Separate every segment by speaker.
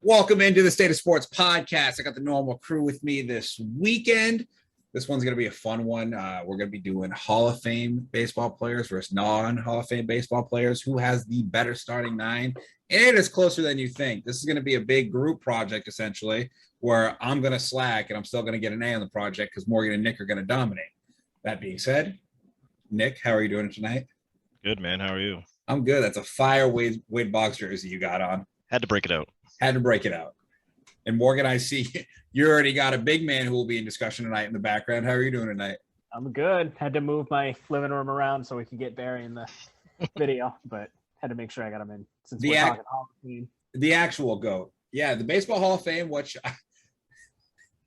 Speaker 1: Welcome into the State of Sports podcast. I got the normal crew with me this weekend. This one's going to be a fun one. We're going to be doing Hall of Fame baseball players versus non-Hall of Fame baseball players. Who has the better starting nine? And it is closer than you think. This is going to be a big group project, essentially, where I'm going to slack and I'm still going to get an A on the project because Morgan and Nick are going to dominate. That being said, Nick, how are you doing tonight?
Speaker 2: Good, man. How are you?
Speaker 1: I'm good. That's a fire Wade Boggs jersey you got on.
Speaker 2: Had to break it out.
Speaker 1: Had to break it out. And Morgan, I see you already got a big man who will be in discussion tonight in the background. How are you doing tonight?
Speaker 3: I'm good. Had to move my living room around so we could get Barry in the video, but had to make sure I got him in since we're talking Hall of Fame.
Speaker 1: The actual GOAT. Yeah, the Baseball Hall of Fame, which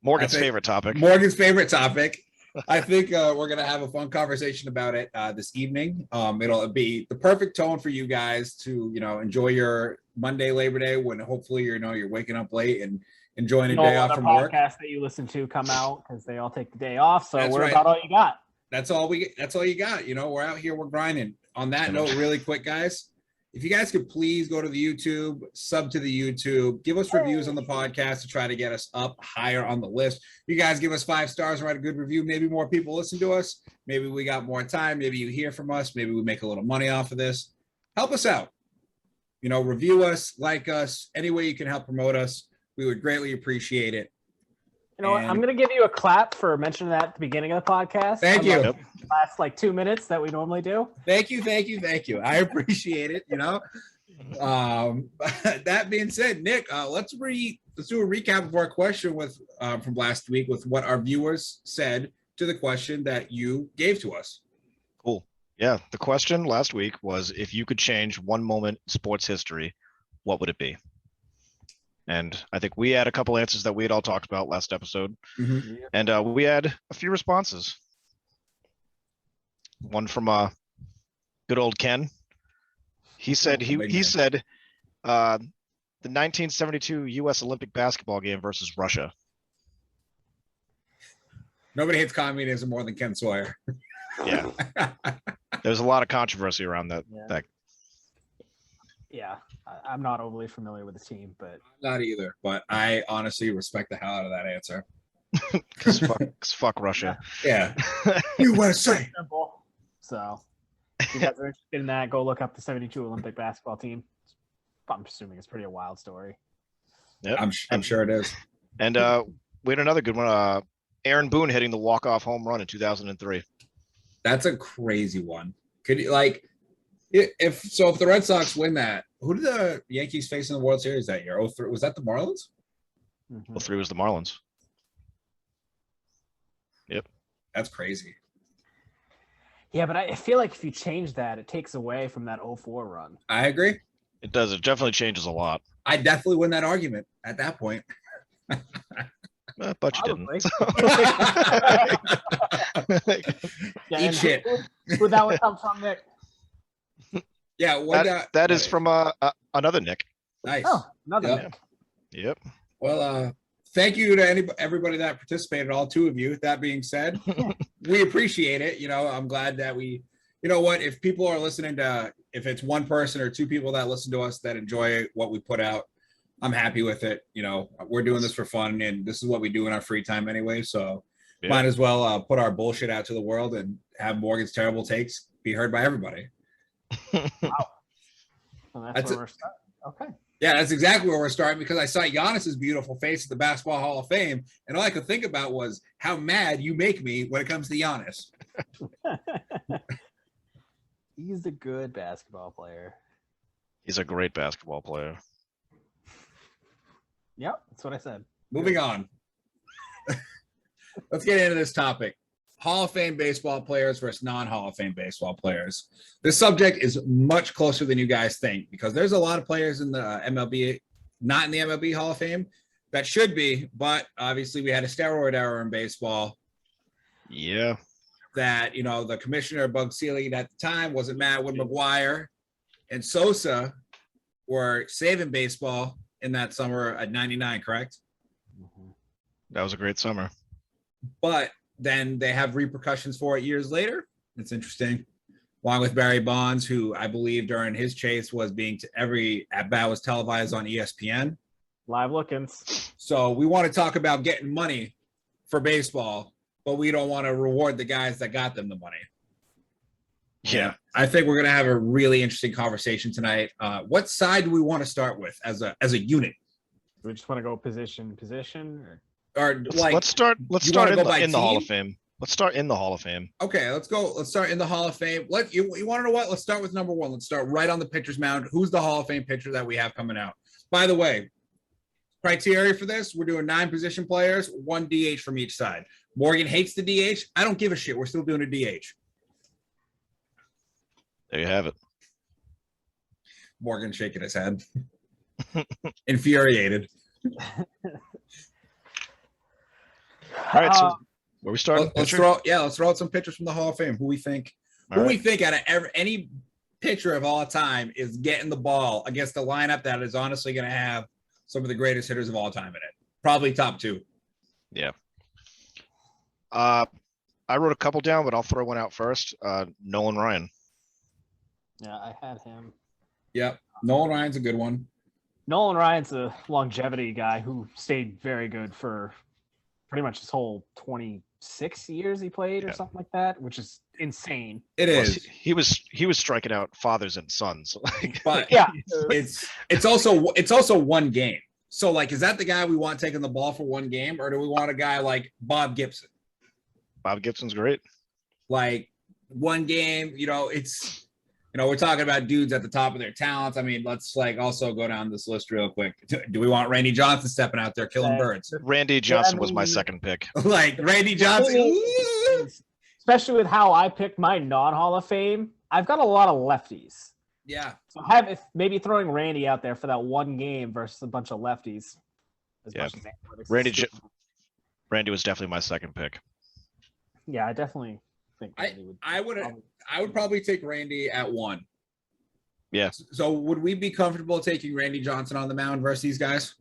Speaker 2: Morgan's favorite topic.
Speaker 1: Morgan's favorite topic. I think we're going to have a fun conversation about it this evening. It'll be the perfect tone for you guys to, enjoy your Monday, Labor Day, when hopefully, you're waking up late and enjoying a day off from work.
Speaker 3: Podcasts that you listen to come out because they all take the day off. So
Speaker 1: That's
Speaker 3: we're
Speaker 1: right.
Speaker 3: about all you got.
Speaker 1: That's all you got. We're out here, we're grinding. On that note, really quick, guys, if you guys could please go to the YouTube, sub to the YouTube, give us reviews on the podcast to try to get us up higher on the list. You guys give us 5 stars and write a good review. Maybe more people listen to us. Maybe we got more time. Maybe you hear from us. Maybe we make a little money off of this. Help us out. Review us, like us, any way you can help promote us. We would greatly appreciate it.
Speaker 3: I'm going to give you a clap for mentioning that at the begining of the podcast.
Speaker 1: Thank you.
Speaker 3: Last 2 minutes that we normally do.
Speaker 1: Thank you. I appreciate it. That being said, Nick, let's do a recap of our question from last week with what our viewers said to the question that you gave to us.
Speaker 2: Cool. Yeah. The question last week was, if you could change one moment in sports history, what would it be? And I think we had a couple answers that we had all talked about last episode.
Speaker 1: Mm-hmm.
Speaker 2: And we had a few responses. One from good old Ken. He said the 1972 U.S. Olympic basketball game versus Russia.
Speaker 1: Nobody hates communism more than Ken Sawyer.
Speaker 2: Yeah. There's a lot of controversy around that.
Speaker 3: Yeah, I'm not overly familiar with the team, but
Speaker 1: not either. But I honestly respect the hell out of that answer.
Speaker 2: Cause fuck Russia.
Speaker 1: Yeah. USA.
Speaker 3: Simple. So, if you guys are interested in that, go look up the '72 Olympic basketball team. I'm assuming it's pretty a wild story.
Speaker 2: Yep.
Speaker 1: I'm sure it is.
Speaker 2: And we had another good one. Aaron Boone hitting the walk-off home run in 2003.
Speaker 1: That's a crazy one. Could you if the Red Sox win that, who did the Yankees face in the World Series that year? 03, was that the Marlins?
Speaker 3: Mm-hmm.
Speaker 2: 03 was the Marlins. Yep.
Speaker 1: That's crazy.
Speaker 3: Yeah, but I feel like if you change that, it takes away from that 04 run.
Speaker 1: I agree.
Speaker 2: It does. It definitely changes a lot.
Speaker 1: I definitely win that argument at that point.
Speaker 2: But you didn't.
Speaker 1: Eat shit.
Speaker 3: Where'd that one come from, Nick?
Speaker 1: Yeah,
Speaker 2: that is from another Nick.
Speaker 1: Nice.
Speaker 3: Oh, another Nick.
Speaker 2: Yep.
Speaker 1: Well, thank you to everybody that participated, all 2 of you. That being said, we appreciate it. I'm glad that if people are listening if it's one person or 2 people that listen to us that enjoy what we put out, I'm happy with it. We're doing this for fun, and this is what we do in our free time anyway. So might as well put our bullshit out to the world and have Morgan's terrible takes be heard by everybody.
Speaker 3: Wow. Well, that's where we're starting. Okay.
Speaker 1: Yeah, that's exactly where we're starting, because I saw Giannis's beautiful face at the Basketball Hall of Fame, and all I could think about was how mad you make me when it comes to Giannis.
Speaker 3: He's a good basketball player.
Speaker 2: He's a great basketball player.
Speaker 3: Yep, that's what I said.
Speaker 1: Moving on. Let's get into this topic. Hall of Fame baseball players versus non-Hall of Fame baseball players. This subject is much closer than you guys think, because there's a lot of players in the MLB, not in the MLB Hall of Fame, that should be, but obviously we had a steroid era in baseball.
Speaker 2: Yeah.
Speaker 1: That, the commissioner, Bug Selig, at the time wasn't mad when McGuire and Sosa were saving baseball in that summer at 99, correct?
Speaker 2: That was a great summer.
Speaker 1: But then they have repercussions for it years later. It's interesting. Along with Barry Bonds, who I believe during his chase was every at bat was televised on ESPN.
Speaker 3: Live lookings.
Speaker 1: So we want to talk about getting money for baseball, but we don't want to reward the guys that got them the money.
Speaker 2: Yeah.
Speaker 1: I think we're going to have a really interesting conversation tonight. What side do we want to start with as a unit?
Speaker 3: Do we just want to go position,
Speaker 1: Or like,
Speaker 2: Let's start
Speaker 1: you wanna go by
Speaker 2: in the Hall of
Speaker 1: team?
Speaker 2: Fame. Let's start in the Hall of Fame.
Speaker 1: okay, let's go. Let's start in the Hall of Fame. You want to know what? Let's start with number one. Let's start right on the pitcher's mound. Who's the Hall of Fame pitcher that we have coming out? By the way, criteria for this, we're doing 9 position players, 1 DH from each side. Morgan hates the DH. I don't give a shit. We're still doing a DH.
Speaker 2: There you have it.
Speaker 1: Morgan shaking his head. Infuriated.
Speaker 2: All right, so where we starting?
Speaker 1: Let's throw out some pitchers from the Hall of Fame. Who we think out of any pitcher of all time is getting the ball against a lineup that is honestly going to have some of the greatest hitters of all time in it. Probably top 2.
Speaker 2: Yeah. I wrote a couple down, but I'll throw one out first. Nolan Ryan.
Speaker 3: Yeah, I had him.
Speaker 1: Yep. Nolan Ryan's a good one.
Speaker 3: Nolan Ryan's a longevity guy who stayed very good for pretty much his whole 26 years he played or something like that, which is insane.
Speaker 1: It is.
Speaker 2: He was striking out fathers and sons.
Speaker 1: But
Speaker 3: Yeah.
Speaker 1: it's also one game. So like, is that the guy we want taking the ball for one game, or do we want a guy like Bob Gibson?
Speaker 2: Bob Gibson's great.
Speaker 1: Like one game, we're talking about dudes at the top of their talents. I mean, let's like also go down this list real quick. Do we want Randy Johnson stepping out there killing birds?
Speaker 2: Randy Johnson was my second pick.
Speaker 1: Like Randy Johnson.
Speaker 3: Especially with how I picked my non-Hall of Fame, I've got a lot of lefties.
Speaker 1: Yeah.
Speaker 3: So maybe throwing Randy out there for that one game versus a bunch of lefties.
Speaker 2: Randy was definitely my second pick.
Speaker 3: Yeah, I definitely think Randy would.
Speaker 1: I would probably take Randy at 1.
Speaker 2: Yeah.
Speaker 1: So would we be comfortable taking Randy Johnson on the mound versus these guys?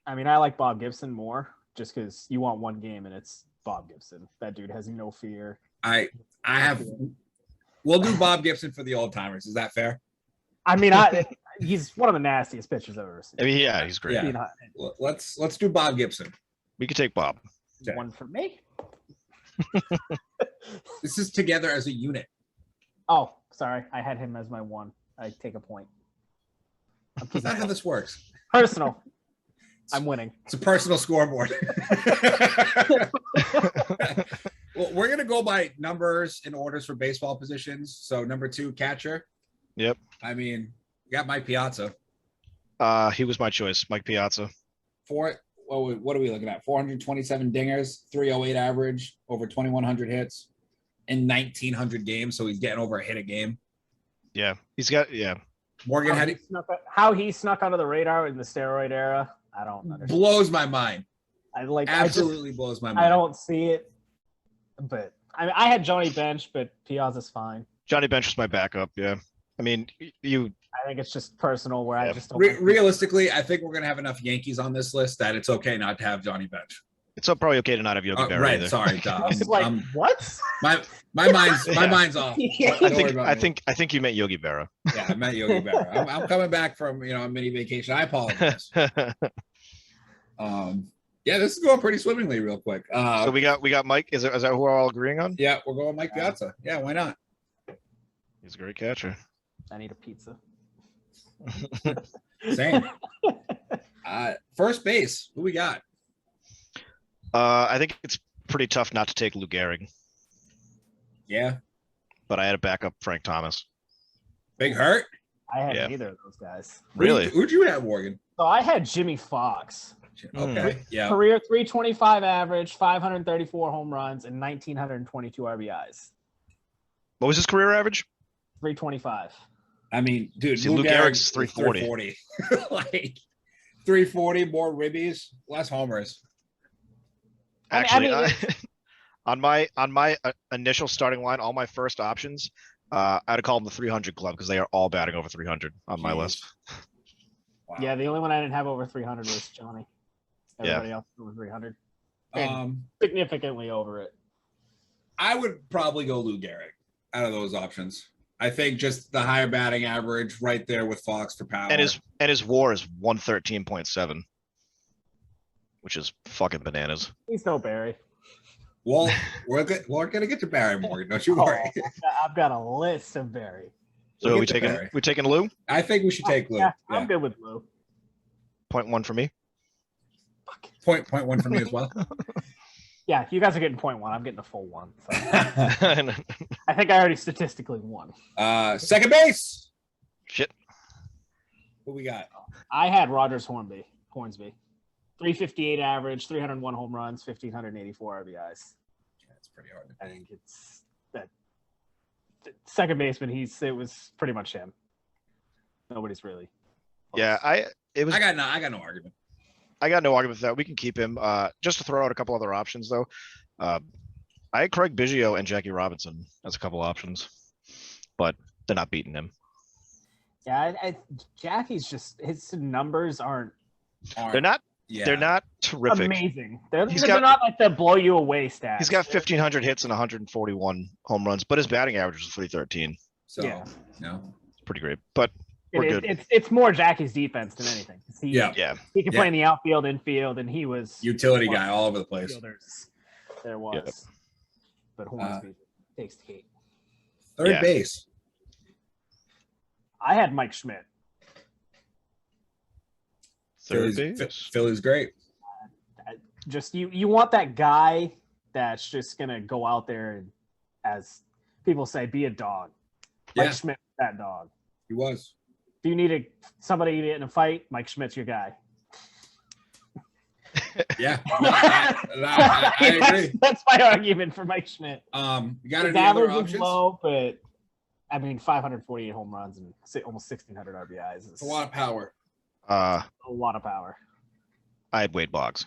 Speaker 3: I mean, I like Bob Gibson more just because you want one game and it's Bob Gibson. That dude has no fear.
Speaker 1: We'll do Bob Gibson for the old timers. Is that fair?
Speaker 3: I mean, he's one of the nastiest pitchers I've ever seen.
Speaker 2: I mean, yeah, he's great.
Speaker 1: Yeah. Let's do Bob Gibson.
Speaker 2: We could take Bob.
Speaker 1: Okay.
Speaker 3: One for me.
Speaker 1: This is together as a unit.
Speaker 3: Oh, sorry. I had him as my 1. I take a point.
Speaker 1: That's not how this works.
Speaker 3: Personal. I'm winning.
Speaker 1: It's a personal scoreboard. Well, we're going to go by numbers and orders for baseball positions. So number 2, catcher.
Speaker 2: Yep.
Speaker 1: I mean, you got Mike Piazza.
Speaker 2: He was my choice, Mike Piazza.
Speaker 1: What are we looking at? 427 dingers, 308 average, over 2,100 hits in 1,900 games. So he's getting over a hit a game.
Speaker 2: Yeah. He's got,
Speaker 1: Morgan
Speaker 3: how he snuck under the radar in the steroid era, I don't understand.
Speaker 1: Blows my mind.
Speaker 3: Absolutely
Speaker 1: blows my mind.
Speaker 3: I don't see it. But I had Johnny Bench, but Piazza's fine.
Speaker 2: Johnny Bench was my backup. Yeah. I mean,
Speaker 3: I think it's just personal where I just don't.
Speaker 1: Realistically, I think we're going to have enough Yankees on this list that it's okay not to have Johnny Bench.
Speaker 2: It's probably okay to not have Yogi Berra
Speaker 1: right.
Speaker 2: either.
Speaker 1: Sorry, Tom.
Speaker 3: What?
Speaker 1: My mind's off.
Speaker 2: I think you meant Yogi Berra.
Speaker 1: Yeah, I meant Yogi Berra. I'm coming back from a mini vacation. I apologize. Yeah, this is going pretty swimmingly real quick.
Speaker 2: So we got Mike. Is that who we're all agreeing on?
Speaker 1: Yeah, we're going Mike Piazza. Yeah, why not?
Speaker 2: He's a great catcher.
Speaker 3: I need a pizza.
Speaker 1: Same. First base. Who we got?
Speaker 2: I think it's pretty tough not to take Lou Gehrig.
Speaker 1: Yeah.
Speaker 2: But I had a backup Frank Thomas.
Speaker 1: Big Hurt?
Speaker 3: I had neither of those guys.
Speaker 2: Really?
Speaker 1: Who'd you have, Morgan?
Speaker 3: So I had Jimmy Fox.
Speaker 1: Okay. Yeah.
Speaker 3: Career 325 average, 534 home runs, and 1,922 RBIs.
Speaker 2: What was his career average?
Speaker 3: 325.
Speaker 1: I mean, dude,
Speaker 2: Lou Gehrig's
Speaker 1: 340. Like 340, more ribbies, less homers.
Speaker 2: Actually, on my initial starting line, all my first options, I'd call them the 300 club because they are all batting over 300 on my list.
Speaker 3: Wow. Yeah, the only one I didn't have over 300 was Johnny. Everybody else over 300. Significantly over it.
Speaker 1: I would probably go Lou Gehrig out of those options. I think just the higher batting average right there with Fox for power.
Speaker 2: And his WAR is 113.7, which is fucking bananas.
Speaker 3: He's no Barry.
Speaker 1: Well, we're gonna get to Barry Morgan. Don't you worry.
Speaker 3: I've got a list of Barry.
Speaker 2: So
Speaker 1: We'll
Speaker 2: we
Speaker 1: get to Barry.
Speaker 2: taking Lou?
Speaker 1: I think we should take Lou.
Speaker 3: Yeah, I'm good with Lou.
Speaker 2: 0.1 for me.
Speaker 1: Point one for me as well.
Speaker 3: Yeah, you guys are getting 0.1. I'm getting a full 1. So. I think I already statistically won.
Speaker 1: Second base.
Speaker 2: Shit.
Speaker 1: What we got?
Speaker 3: I had Hornsby. 358 average, 301 home runs, 1,584 RBIs.
Speaker 1: That's pretty hard.
Speaker 3: I think it's that second baseman. It was pretty much him. Nobody's really.
Speaker 2: Yeah, I
Speaker 1: got no argument.
Speaker 2: I got no argument with that. We can keep him. Just to throw out a couple other options though. I had Craig Biggio and Jackie Robinson as a couple options, but they're not beating him.
Speaker 3: Yeah, Jackie's just his numbers aren't.
Speaker 2: They're not.
Speaker 1: Yeah.
Speaker 2: They're not terrific.
Speaker 3: Amazing. They're not like the blow you away stats.
Speaker 2: He's got 1,500 hits and 141 home runs, but his batting average is 313.
Speaker 1: So
Speaker 3: Yeah.
Speaker 1: no.
Speaker 2: It's pretty great, but we're good.
Speaker 3: It's more Jackie's defense than anything.
Speaker 1: Yeah.
Speaker 3: He can play in the outfield, infield, and he was
Speaker 1: Utility guy all over the place.
Speaker 3: fielders there was. But Hornsby takes the cake.
Speaker 1: Third base.
Speaker 3: I had Mike Schmidt.
Speaker 1: Philly's great.
Speaker 3: Just you want that guy that's just gonna go out there and, as people say, be a dog. Mike Schmidt, that dog.
Speaker 1: He was.
Speaker 3: Do you need somebody to get in a fight? Mike Schmidt's your guy.
Speaker 1: Yeah, I agree.
Speaker 3: That's my argument for Mike Schmidt.
Speaker 1: You got
Speaker 3: His
Speaker 1: any other
Speaker 3: average is
Speaker 1: options?
Speaker 3: low, but I mean, 548 home runs and almost 1,600 RBIs.
Speaker 1: It's a lot of power.
Speaker 3: A lot of power.
Speaker 2: I had Wade Boggs.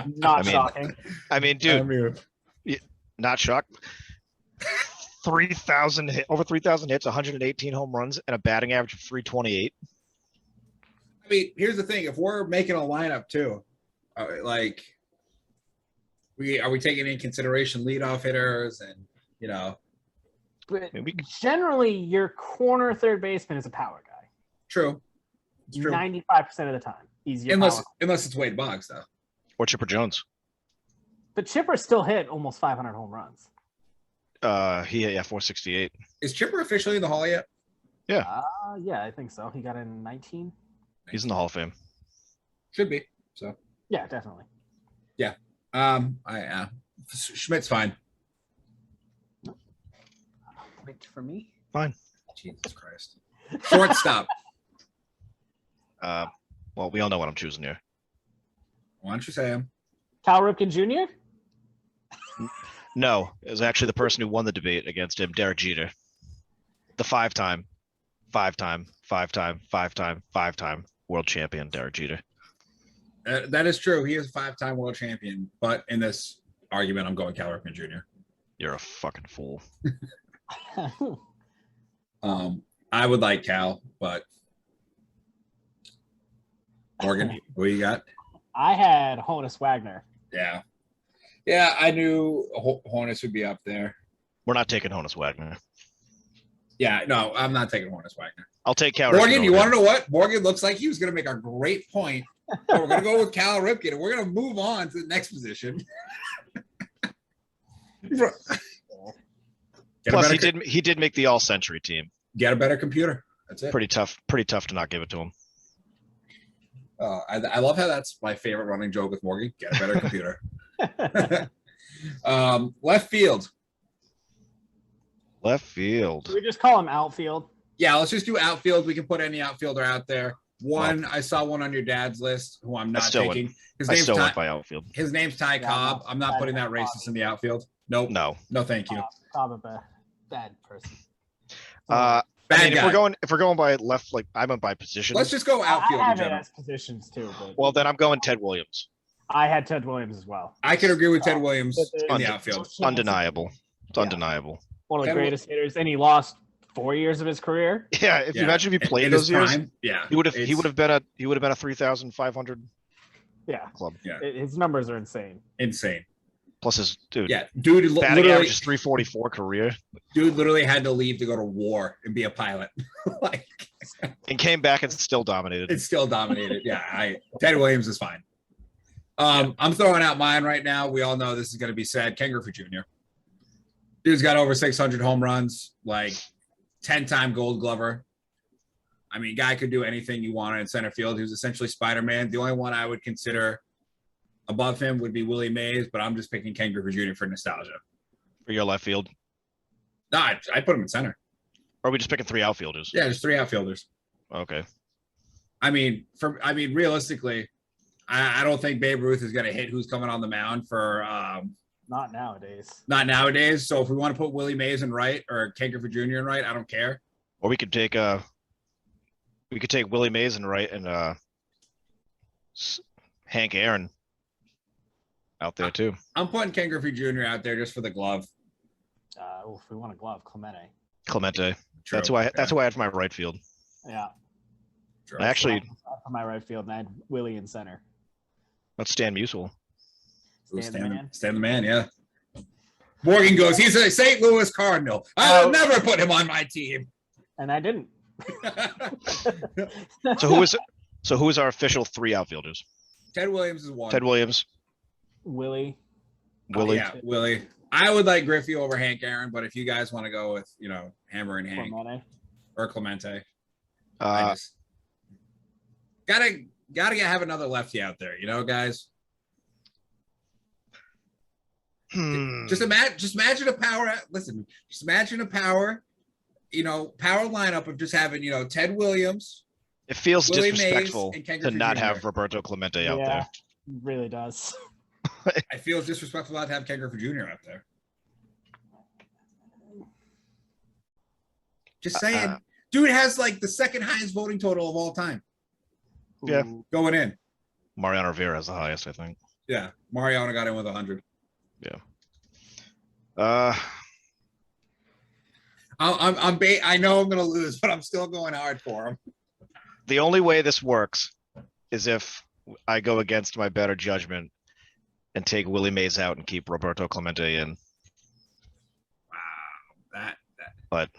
Speaker 3: Not shocking.
Speaker 2: I mean, dude, not shocked. 3,000 over 3,000 hits, 118 home runs, and a batting average of 328.
Speaker 1: I mean, here's the thing: if we're making a lineup too, like, are we taking in consideration leadoff hitters and
Speaker 3: But generally, your corner third baseman is a power guy.
Speaker 1: True. It's true.
Speaker 3: 95% of the time, he's your
Speaker 1: unless
Speaker 3: power.
Speaker 1: it's Wade Boggs though.
Speaker 2: Or Chipper Jones.
Speaker 3: But Chipper still hit almost 500 home runs.
Speaker 2: He hit 468.
Speaker 1: Is Chipper officially in the Hall yet?
Speaker 3: Yeah, I think so. He got in 19.
Speaker 2: He's in the Hall of Fame.
Speaker 1: Should be. So
Speaker 3: yeah, definitely.
Speaker 1: Yeah. Schmidt's fine.
Speaker 3: Wait for me.
Speaker 2: Fine.
Speaker 1: Jesus Christ. Shortstop.
Speaker 2: Well, we all know what I'm choosing here.
Speaker 1: Why don't you say him?
Speaker 3: Cal Ripken Jr.?
Speaker 2: No, it was actually the person who won the debate against him, Derek Jeter. The five-time world champion, Derek Jeter.
Speaker 1: That is true. He is a 5-time world champion. But in this argument, I'm going Cal Ripken Jr.
Speaker 2: You're a fucking fool.
Speaker 1: I would like Cal, but Morgan, what you got?
Speaker 3: I had Honus Wagner.
Speaker 1: Yeah. Yeah, I knew Honus would be up there.
Speaker 2: We're not taking Honus Wagner.
Speaker 1: Yeah, no, I'm not taking Honus Wagner.
Speaker 2: I'll take Cal.
Speaker 1: Morgan, you want to know what? Morgan looks like he was going to make a great point. But we're going to go with Cal Ripken, and we're going to move on to the next position.
Speaker 2: Plus, he did make the all-century team.
Speaker 1: Get a better computer. That's it.
Speaker 2: Pretty tough to not give it to him.
Speaker 1: I love how that's my favorite running joke with Morgan. Get a better computer. Left field.
Speaker 2: Left field.
Speaker 3: We just call him outfield.
Speaker 1: Yeah, let's just do outfield. We can put any outfielder out there. I saw one on your dad's list who I'm not taking.
Speaker 2: I still went by outfield.
Speaker 1: His name's Ty Cobb. I'm not putting that racist in the outfield. Nope.
Speaker 2: No,
Speaker 1: thank you.
Speaker 3: Cobb a bad person.
Speaker 2: If we're going by left, like I went by position.
Speaker 1: Let's just go outfield.
Speaker 3: I have it as positions too. But
Speaker 2: well, then I'm going Ted Williams.
Speaker 3: I had Ted Williams as well.
Speaker 1: I can agree with Ted Williams in the outfield.
Speaker 2: Undeniable. It's undeniable.
Speaker 3: One of the greatest hitters, and he lost 4 years of his career.
Speaker 2: Yeah, if you imagine if he played those years,
Speaker 1: yeah,
Speaker 2: he would have been a 3,500.
Speaker 3: Yeah,
Speaker 2: club.
Speaker 1: Yeah,
Speaker 3: his numbers are insane.
Speaker 1: Insane.
Speaker 2: Plus his dude.
Speaker 1: Yeah, dude
Speaker 2: Batting
Speaker 1: literally,
Speaker 2: average is 344 career.
Speaker 1: dude literally had to leave to go to war and be a pilot. Like,
Speaker 2: And came back and still dominated.
Speaker 1: it's still dominated. Yeah, Ted Williams is fine. I'm throwing out mine right now. We all know this is going to be sad. Ken Griffey Jr. Dude's got over 600 home runs, like 10-time Gold Glover. I mean, guy could do anything you wanted in center field. He was essentially Spider-Man. The only one I would consider above him would be Willie Mays, but I'm just picking Ken Griffey Jr. for nostalgia.
Speaker 2: For your left field.
Speaker 1: No, I put him in center.
Speaker 2: Or are we just picking 3 outfielders?
Speaker 1: Yeah, there's 3 outfielders.
Speaker 2: Okay.
Speaker 1: I mean, realistically, I don't think Babe Ruth is going to hit who's coming on the mound for
Speaker 3: Not nowadays.
Speaker 1: not nowadays. So if we want to put Willie Mays in right or Ken Griffey Jr. in right, I don't care.
Speaker 2: Or we could take Willie Mays in right and Hank Aaron out there too.
Speaker 1: I'm putting Ken Griffey Jr. out there just for the glove.
Speaker 3: If we want a glove, Clemente.
Speaker 2: Clemente.
Speaker 1: True.
Speaker 2: That's who I had for my right field.
Speaker 3: Yeah.
Speaker 1: True.
Speaker 2: I actually
Speaker 3: For my right field, and I had Willie in center.
Speaker 2: that's Stan Musial.
Speaker 1: Ooh,
Speaker 3: Stan the man.
Speaker 1: Stan the man, yeah. Morgan goes, he's a St. Louis Cardinal. I'll never put him on my team.
Speaker 3: And I didn't.
Speaker 2: So who is our official 3 outfielders?
Speaker 1: Ted Williams is one.
Speaker 2: Ted Williams,
Speaker 3: Willie.
Speaker 2: Willie.
Speaker 1: Yeah, Willie. I would like Griffey over Hank Aaron, but if you guys want to go with, Hammer and Hank
Speaker 3: Clemente.
Speaker 1: or Clemente, I just gotta have another lefty out there, guys. Just imagine a power. Listen, just imagine a power, power lineup of just having, Ted Williams.
Speaker 2: It feels
Speaker 1: Willie
Speaker 2: disrespectful
Speaker 1: Mays, and Ken
Speaker 2: to
Speaker 1: Griffey
Speaker 2: not
Speaker 1: Jr.
Speaker 2: have Roberto Clemente out there.
Speaker 3: It really does.
Speaker 1: I feel it's disrespectful not to have Ken Griffey Jr. out there. Just saying, dude has like the second highest voting total of all time.
Speaker 2: Yeah.
Speaker 1: Going in.
Speaker 2: Mariano Rivera has the highest, I think.
Speaker 1: Yeah, Mariano got in with 100.
Speaker 2: Yeah.
Speaker 1: I know I'm gonna lose, but I'm still going hard for him.
Speaker 2: The only way this works is if I go against my better judgment and take Willie Mays out and keep Roberto Clemente in.
Speaker 1: Wow,
Speaker 2: But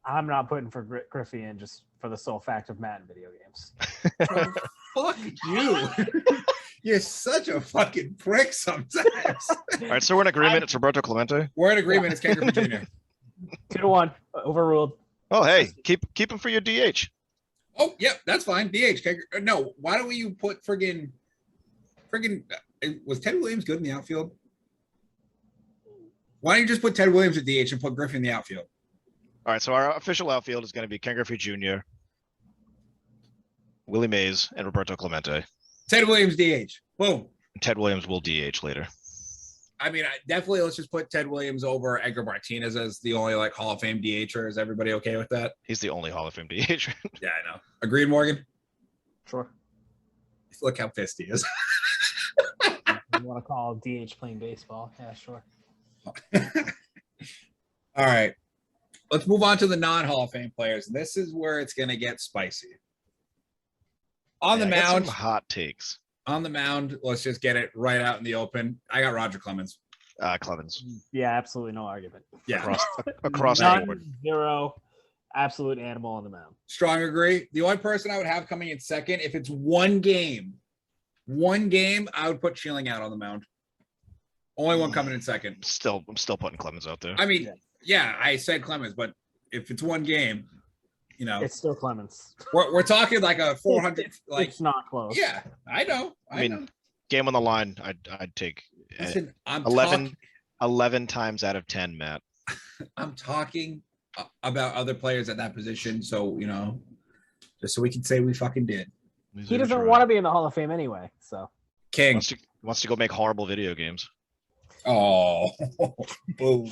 Speaker 3: I'm not putting for Griffey in just for the sole fact of Madden video games.
Speaker 1: fuck you. You're such a fucking prick sometimes.
Speaker 2: all right, so we're in agreement. It's Roberto Clemente.
Speaker 1: We're in agreement. It's Ken Griffey Jr.
Speaker 3: 2-1. Overruled.
Speaker 2: Oh, hey, keep him for your DH.
Speaker 1: Oh, yep, that's fine. DH. No, why don't you put friggin' was Ted Williams good in the outfield? Why don't you just put Ted Williams at DH and put Griffey in the outfield?
Speaker 2: All right, so our official outfield is going to be Ken Griffey Jr., Willie Mays, and Roberto Clemente.
Speaker 1: Ted Williams DH. Boom.
Speaker 2: Ted Williams will DH later.
Speaker 1: I mean, definitely let's just put Ted Williams over Edgar Martinez as the only Hall of Fame DHer. Is everybody okay with that?
Speaker 2: He's the only Hall of Fame DH.
Speaker 1: Yeah, I know. Agreed, Morgan?
Speaker 3: Sure.
Speaker 1: Look how pissed he is.
Speaker 3: You want to call DH playing baseball? Yeah, sure.
Speaker 1: All right. Let's move on to the non-Hall of Fame players. And this is where it's going to get spicy. On the
Speaker 2: I got
Speaker 1: mound.
Speaker 2: some hot takes.
Speaker 1: On the mound, let's just get it right out in the open. I got Roger Clemens.
Speaker 2: Clemens.
Speaker 3: Yeah, absolutely no argument.
Speaker 1: Yeah.
Speaker 2: Across the
Speaker 3: None,
Speaker 2: board.
Speaker 3: 0, absolute animal on the mound.
Speaker 1: Strong agree. The only person I would have coming in second, if it's one game, I would put Schilling out on the mound. Only one coming in second.
Speaker 2: I'm still putting Clemens out there.
Speaker 1: I mean, yeah, I said Clemens, but if it's one game,
Speaker 3: it's still Clemens.
Speaker 1: we're talking like a 400.
Speaker 3: It's not close.
Speaker 1: Yeah, I know.
Speaker 2: I mean, game on the line, I'd take
Speaker 1: Listen, I'm
Speaker 2: 11 times out of 10, Matt.
Speaker 1: I'm talking about other players at that position, so just so we can say we fucking did.
Speaker 3: He doesn't want to be in the Hall of Fame anyway, so.
Speaker 1: King
Speaker 2: wants to go make horrible video games.
Speaker 1: Oh, boom.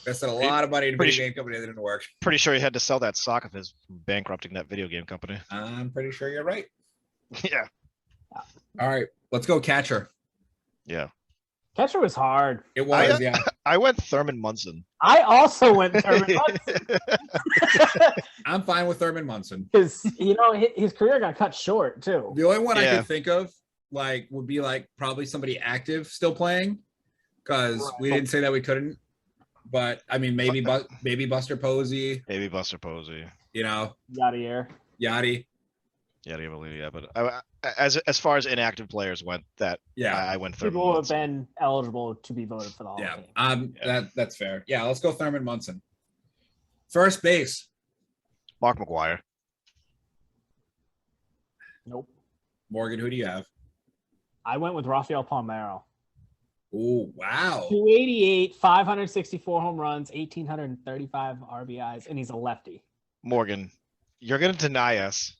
Speaker 1: Invested a lot of money in a video game company that didn't work.
Speaker 2: Pretty sure he had to sell that stock of his bankrupting that video game company.
Speaker 1: I'm pretty sure you're right.
Speaker 2: Yeah.
Speaker 1: All right, let's go catcher.
Speaker 2: Yeah.
Speaker 3: Catcher was hard.
Speaker 1: It was, yeah.
Speaker 2: I went Thurman Munson.
Speaker 3: I also went Thurman Munson.
Speaker 1: I'm fine with Thurman Munson.
Speaker 3: Because, his career got cut short, too.
Speaker 1: The only one I
Speaker 2: Yeah.
Speaker 1: could think of like would be like probably somebody active still playing, because we didn't say that we couldn't. But I mean, maybe Buster Posey,
Speaker 2: Maybe Buster Posey.
Speaker 1: you know,
Speaker 3: Yadier.
Speaker 1: Yachty.
Speaker 2: Yeah, but as far as inactive players went, I went Thurman
Speaker 3: People who have
Speaker 2: Munson.
Speaker 3: been eligible to be voted for the Hall
Speaker 1: Yeah,
Speaker 3: of Fame.
Speaker 1: that's fair. Yeah, let's go Thurman Munson. First base.
Speaker 2: Mark McGuire.
Speaker 3: Nope.
Speaker 1: Morgan, who do you have?
Speaker 3: I went with Rafael Palmeiro.
Speaker 1: Oh, wow.
Speaker 3: 288, 564 home runs, 1,835 RBIs, and he's a lefty.
Speaker 2: Morgan, you're going to deny us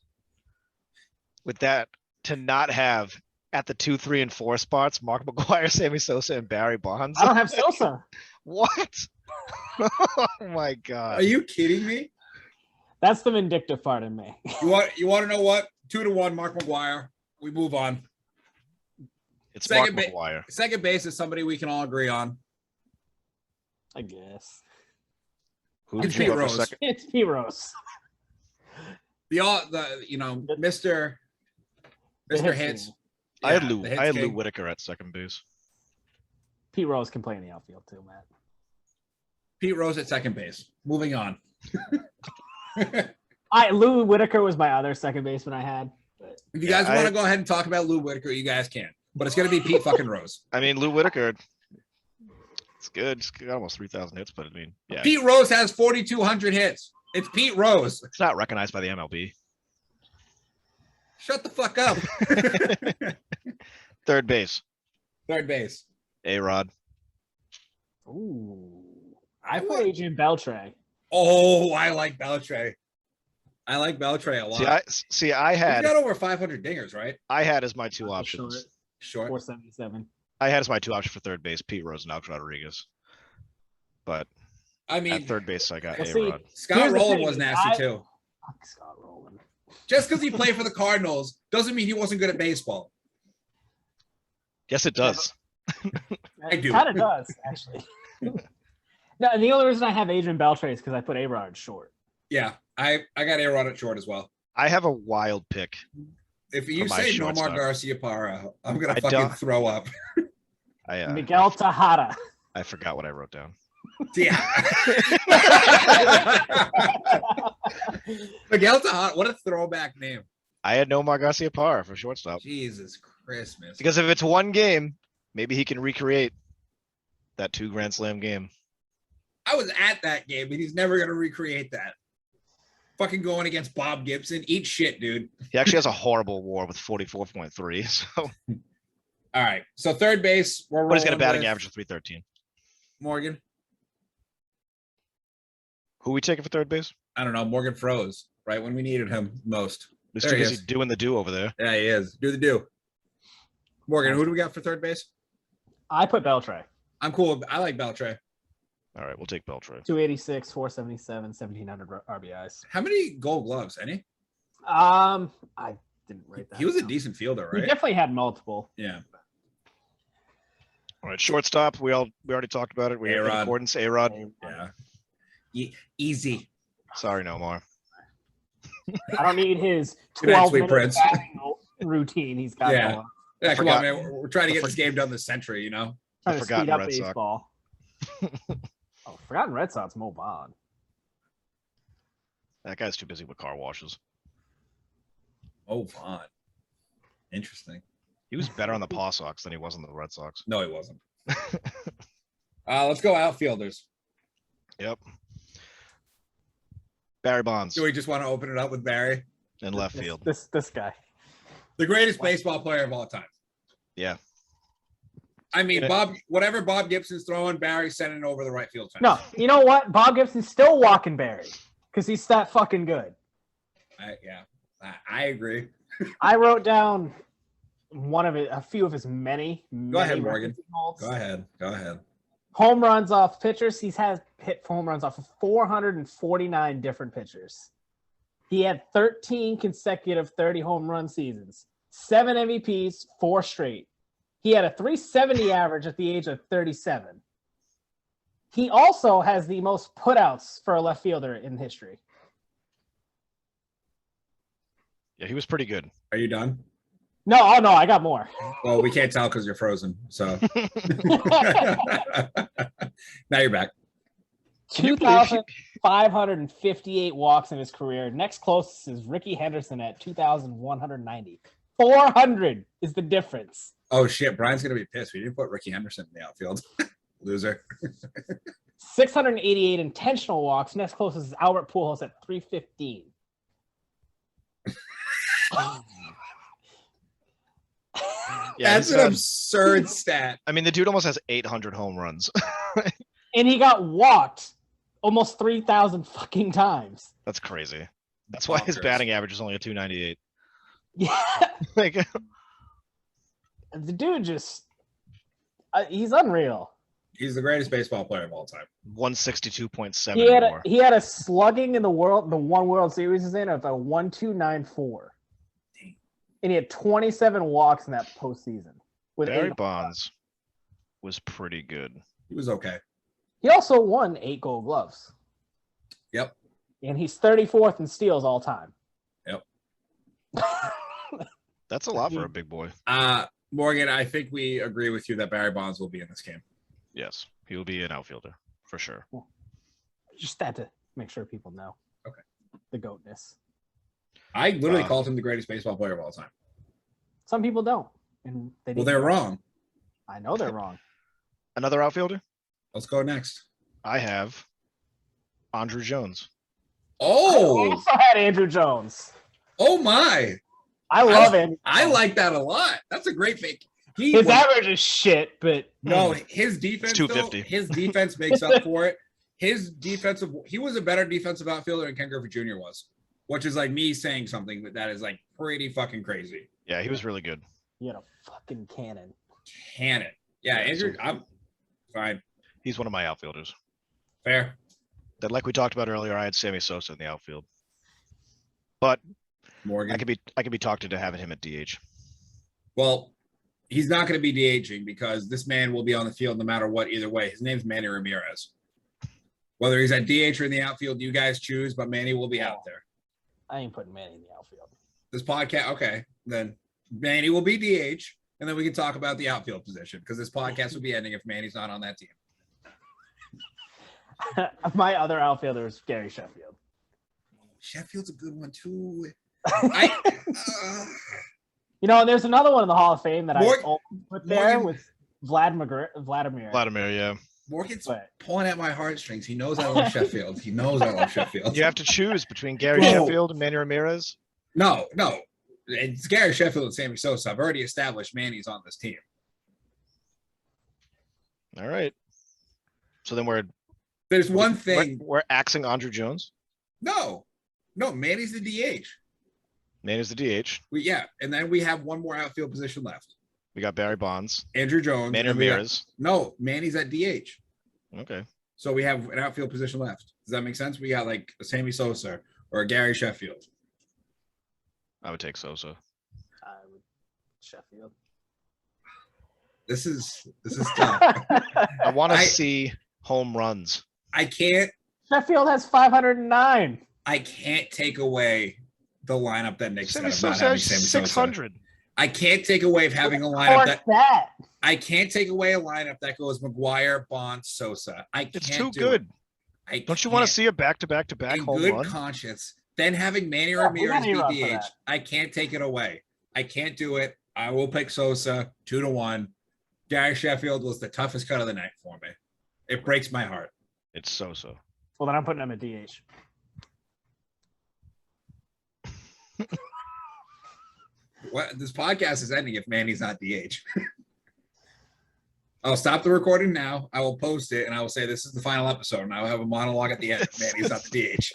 Speaker 2: with that to not have at the 2, 3, and 4 spots Mark McGuire, Sammy Sosa, and Barry Bonds.
Speaker 3: I don't have Sosa.
Speaker 2: What? Oh my God.
Speaker 1: Are you kidding me?
Speaker 3: That's the vindictive part in me.
Speaker 1: You want to know what? 2-1, Mark McGuire. We move on.
Speaker 2: It's
Speaker 1: Second
Speaker 2: Mark McGuire.
Speaker 1: Second base is somebody we can all agree on.
Speaker 3: I guess.
Speaker 2: Who's
Speaker 1: It's
Speaker 2: your
Speaker 1: Pete
Speaker 2: for
Speaker 1: Rose.
Speaker 2: second?
Speaker 3: It's P. Rose.
Speaker 1: Mr. Hits.
Speaker 2: I had
Speaker 1: Yeah,
Speaker 2: Lou.
Speaker 1: the hits
Speaker 2: I had Lou
Speaker 1: king.
Speaker 2: Whitaker at second base.
Speaker 3: Pete Rose can play in the outfield too, Matt.
Speaker 1: Pete Rose at second base. Moving on.
Speaker 3: Lou Whitaker was my other second baseman I had. But
Speaker 1: If you guys
Speaker 2: Yeah,
Speaker 1: want to go ahead and talk about Lou Whitaker, you guys can. But it's going to be Pete fucking Rose.
Speaker 2: I mean, Lou Whitaker. It's good. It's got almost 3,000 hits, but I mean, yeah,
Speaker 1: Pete Rose has 4,200 hits. It's Pete Rose.
Speaker 2: it's not recognized by the MLB.
Speaker 1: Shut the fuck up.
Speaker 2: Third base,
Speaker 1: Third base.
Speaker 2: A-Rod.
Speaker 3: ooh, I put Adrian Beltre.
Speaker 1: Oh, I like Beltre. I like Beltre a lot.
Speaker 2: I
Speaker 1: He's
Speaker 2: had
Speaker 1: got over 500 dingers, right?
Speaker 2: as my two options.
Speaker 1: Short.
Speaker 3: 477.
Speaker 2: I had as my two options for third base, Pete Rose and Alex Rodriguez. But
Speaker 1: I
Speaker 2: at
Speaker 1: mean,
Speaker 2: third base, I got
Speaker 3: Well, see,
Speaker 2: A-Rod.
Speaker 1: Scott
Speaker 3: here's the
Speaker 1: Rowland
Speaker 3: thing,
Speaker 1: was nasty too.
Speaker 3: Fuck Scott Rowland.
Speaker 1: Just because he played for the Cardinals doesn't mean he wasn't good at baseball.
Speaker 2: Yes, it does.
Speaker 1: I do.
Speaker 3: Kind of does, actually. No, and the only reason I have Adrian Beltre is because I put A-Rod short.
Speaker 1: Yeah, I got A-Rod at short as well.
Speaker 2: I have a wild pick.
Speaker 1: If you
Speaker 2: For my
Speaker 1: say Nomar
Speaker 2: shortstop.
Speaker 1: Garcia Parra, I'm gonna
Speaker 2: I
Speaker 1: fucking
Speaker 2: don't-
Speaker 1: throw up.
Speaker 3: Miguel Tejada.
Speaker 2: I forgot what I wrote down.
Speaker 1: Yeah. Miguel Tejada, what a throwback name.
Speaker 2: I had Nomar Garcia Parra for shortstop
Speaker 1: Jesus Christmas.
Speaker 2: because if it's one game, maybe he can recreate that 2 Grand Slam game.
Speaker 1: I was at that game, but he's never gonna recreate that. Fucking going against Bob Gibson. Eat shit, dude.
Speaker 2: He actually has a horrible WAR with 44.3. So,
Speaker 1: All right. So third base, we're
Speaker 2: but he's got a
Speaker 1: rolling
Speaker 2: batting
Speaker 1: with
Speaker 2: average of 313.
Speaker 1: Morgan.
Speaker 2: Who we taking for third base?
Speaker 1: I don't know. Morgan froze right when we needed him most.
Speaker 2: He's
Speaker 1: There
Speaker 2: too
Speaker 1: he
Speaker 2: busy
Speaker 1: is.
Speaker 2: doing the do over there.
Speaker 1: Yeah, he is. Do the do. Morgan, who do we got for third base?
Speaker 3: I put Beltre.
Speaker 1: I'm cool. I like Beltre.
Speaker 2: All right, we'll take Beltre.
Speaker 3: 286, 477, 1,700 RBIs.
Speaker 1: How many Gold Gloves? Any?
Speaker 3: I didn't write that.
Speaker 1: He was a
Speaker 3: down.
Speaker 1: decent fielder,
Speaker 3: He
Speaker 1: right?
Speaker 3: definitely had multiple.
Speaker 1: Yeah.
Speaker 2: All right, shortstop. We already talked about it. We have in
Speaker 1: A-Rod.
Speaker 2: accordance. A-Rod.
Speaker 1: Yeah. Easy.
Speaker 2: Sorry, Nomar.
Speaker 3: I don't need his
Speaker 1: Good night,
Speaker 3: 12
Speaker 1: sweet
Speaker 3: minute
Speaker 1: prince.
Speaker 3: batting routine he's got
Speaker 1: Yeah.
Speaker 3: going on.
Speaker 1: Yeah, come
Speaker 2: forgot-
Speaker 1: on, man. We're trying to get
Speaker 2: I
Speaker 1: this game done this century, you know?
Speaker 3: Trying to
Speaker 2: forgotten
Speaker 3: speed up
Speaker 2: Red Sox.
Speaker 3: baseball. Oh, forgotten Red Sox, Mo Bond.
Speaker 2: That guy's too busy with car washes.
Speaker 1: Oh, Vaughn. Interesting.
Speaker 2: He was better on the Paw Sox than he was on the Red Sox.
Speaker 1: No, he wasn't. Let's go outfielders.
Speaker 2: Yep. Barry Bonds
Speaker 1: Do we just want to open it up with Barry?
Speaker 2: in left field.
Speaker 3: This guy.
Speaker 1: The greatest baseball player of all time.
Speaker 2: Yeah.
Speaker 1: I mean,
Speaker 2: Yeah.
Speaker 1: whatever Bob Gibson's throwing, Barry's sending it over the right field fence.
Speaker 3: No, you know what? Bob Gibson's still walking Barry because he's that fucking good.
Speaker 1: I agree.
Speaker 3: I wrote down a few of his many.
Speaker 1: Go ahead,
Speaker 3: many
Speaker 1: Morgan.
Speaker 3: records he holds.
Speaker 1: Go ahead.
Speaker 3: Home runs off pitchers. He's had hit home runs off of 449 different pitchers. He had 13 consecutive 30 home run seasons, 7 MVPs, 4 straight. He had a 370 average at the age of 37. He also has the most putouts for a left fielder in history.
Speaker 2: Yeah, he was pretty good.
Speaker 1: Are you done?
Speaker 3: No, oh no, I got more.
Speaker 1: Well, we can't tell because you're frozen. So now you're back.
Speaker 2: Can you believe he-
Speaker 3: 2,558 walks in his career. Next closest is Ricky Henderson at 2,190. 400 is the difference.
Speaker 1: Oh shit, Brian's gonna be pissed. We didn't put Ricky Henderson in the outfield. Loser.
Speaker 3: 688 intentional walks. Next closest is Albert Pujols at 315.
Speaker 2: Yeah,
Speaker 1: That's an absurd stat.
Speaker 2: I mean, the dude almost has 800 home runs.
Speaker 3: And he got walked almost 3,000 fucking times.
Speaker 2: That's crazy. That's why his
Speaker 1: Bonkers.
Speaker 2: batting average is only a 298.
Speaker 3: Yeah.
Speaker 2: Like,
Speaker 3: The dude just, he's unreal.
Speaker 1: He's the greatest baseball player of all time.
Speaker 2: 162.7
Speaker 3: He had
Speaker 2: more.
Speaker 3: he had a slugging in the one World Series he's in of a 1.294. And he had 27 walks in that postseason. With
Speaker 2: Barry
Speaker 3: 8
Speaker 2: Bonds was pretty good.
Speaker 1: He was okay.
Speaker 3: He also won 8 Gold Gloves.
Speaker 1: Yep.
Speaker 3: And he's 34th in steals all time.
Speaker 1: Yep.
Speaker 2: That's a lot for a big boy.
Speaker 1: Morgan, I think we agree with you that Barry Bonds will be in this game.
Speaker 2: Yes, he will be an outfielder for sure.
Speaker 3: Just had to make sure people know.
Speaker 1: Okay.
Speaker 3: The goatness.
Speaker 1: I literally called him the greatest baseball player of all time.
Speaker 3: Some people don't. And
Speaker 1: They're wrong.
Speaker 3: I know they're wrong.
Speaker 2: Another outfielder?
Speaker 1: Let's go next.
Speaker 2: I have Andrew Jones.
Speaker 3: I
Speaker 1: Oh,
Speaker 3: also had Andrew Jones.
Speaker 1: oh my.
Speaker 3: I love Andrew
Speaker 1: I
Speaker 3: Jones.
Speaker 1: like that a lot. That's a great pick.
Speaker 3: His average is shit, but
Speaker 1: No, his defense,
Speaker 2: It's
Speaker 1: though,
Speaker 2: 250.
Speaker 1: his defense makes up for it. He was a better defensive outfielder than Ken Griffey Jr. was, which is like me saying something, but that is like pretty fucking crazy.
Speaker 2: Yeah, he was really good.
Speaker 3: he had a fucking cannon.
Speaker 1: Cannon. Yeah,
Speaker 2: Yeah,
Speaker 1: Andrew,
Speaker 2: so-
Speaker 1: I'm fine.
Speaker 2: He's one of my outfielders.
Speaker 1: Fair.
Speaker 2: That, like we talked about earlier, I had Sammy Sosa in the outfield, but
Speaker 1: Morgan.
Speaker 2: I could be talked into having him at DH.
Speaker 1: Well, he's not going to be DHing because this man will be on the field no matter what, either way. His name's Manny Ramirez. Whether he's at DH or in the outfield, you guys choose, but Manny will be out there.
Speaker 3: I ain't putting Manny in the outfield.
Speaker 1: This podcast, okay, then Manny will be DH, and then we can talk about the outfield position because this podcast will be ending if Manny's not on that team.
Speaker 3: My other outfielder is Gary Sheffield.
Speaker 1: Sheffield's a good one too.
Speaker 3: You know, and there's another one in the Hall of Fame that
Speaker 1: Morgan-
Speaker 3: I almost put there
Speaker 1: Morgan-
Speaker 3: with Vladimir.
Speaker 2: Vladimir, yeah.
Speaker 1: Morgan's
Speaker 3: But
Speaker 1: pulling at my heartstrings. He knows I love Sheffield. He knows I love Sheffield.
Speaker 2: You have to choose between Gary
Speaker 1: Whoa.
Speaker 2: Sheffield and Manny Ramirez.
Speaker 1: No. It's Gary Sheffield and Sammy Sosa. I've already established Manny's on this team.
Speaker 2: All right. So then
Speaker 1: There's one thing.
Speaker 2: we're axing Andrew Jones.
Speaker 1: No, Manny's the DH.
Speaker 2: Manny's the DH.
Speaker 1: And then we have one more outfield position left.
Speaker 2: We got Barry Bonds,
Speaker 1: Andrew Jones.
Speaker 2: Manny
Speaker 1: and we got-
Speaker 2: Ramirez.
Speaker 1: No, Manny's at DH.
Speaker 2: Okay.
Speaker 1: So we have an outfield position left. Does that make sense? We got like a Sammy Sosa or a Gary Sheffield.
Speaker 2: I would take Sosa.
Speaker 3: Sheffield.
Speaker 1: This is tough.
Speaker 2: I want to
Speaker 1: I-
Speaker 2: see home runs.
Speaker 1: I can't
Speaker 3: Sheffield has 509.
Speaker 1: take away the lineup that Nick
Speaker 2: Sammy
Speaker 1: said of not
Speaker 2: Sosa
Speaker 1: having
Speaker 2: has
Speaker 1: Sammy Sosa.
Speaker 2: 600.
Speaker 1: I can't take away of having a
Speaker 3: Of
Speaker 1: lineup
Speaker 3: course
Speaker 1: that
Speaker 3: that.
Speaker 1: I can't take away a lineup that goes McGuire, Bonds, Sosa. I can't
Speaker 2: It's too
Speaker 1: do
Speaker 2: good.
Speaker 1: it.
Speaker 2: Don't you want to
Speaker 1: can't.
Speaker 2: see a back-to-back-to-back
Speaker 1: in
Speaker 2: home
Speaker 1: good
Speaker 2: run?
Speaker 1: conscience? Then having Manny
Speaker 3: Yeah, we
Speaker 1: Ramirez
Speaker 3: got
Speaker 1: be
Speaker 3: A-Rod for
Speaker 1: DH,
Speaker 3: that.
Speaker 1: I can't take it away. I can't do it. I will pick Sosa 2-1. Gary Sheffield was the toughest cut of the night for me. It breaks my heart.
Speaker 2: It's Sosa.
Speaker 3: Well, then I'm putting him at DH.
Speaker 1: What this podcast is ending if Manny's not DH. I'll stop the recording now. I will post it and I will say this is the final episode, and I will have a monologue at the end. if Manny's not the DH.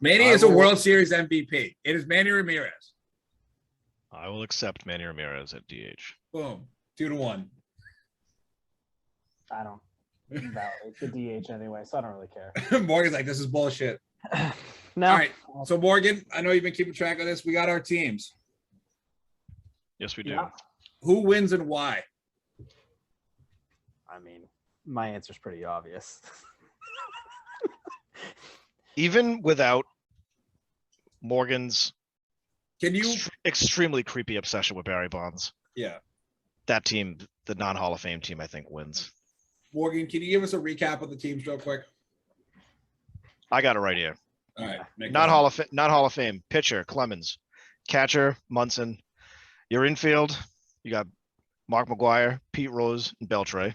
Speaker 1: Manny is a World Series MVP. It is Manny Ramirez.
Speaker 2: I will accept Manny Ramirez at DH.
Speaker 1: Boom. 2-1.
Speaker 3: I don't validate the DH anyway, so I don't really care.
Speaker 1: Morgan's like, this is bullshit.
Speaker 3: No.
Speaker 1: All right. So Morgan, I know you've been keeping track of this. We got our teams.
Speaker 2: Yes, we do.
Speaker 3: Yeah.
Speaker 1: Who wins and why?
Speaker 3: I mean, my answer's pretty obvious.
Speaker 2: Even without Morgan's
Speaker 1: Can you?
Speaker 2: extremely creepy obsession with Barry Bonds.
Speaker 1: Yeah.
Speaker 2: That team, the non-Hall of Fame team, I think wins.
Speaker 1: Morgan, can you give us a recap of the teams real quick?
Speaker 2: I got it right here.
Speaker 1: All right.
Speaker 2: Not Hall of Fame. Pitcher, Clemens. Catcher, Munson. Your infield, you got Mark McGuire, Pete Rose, and Beltray.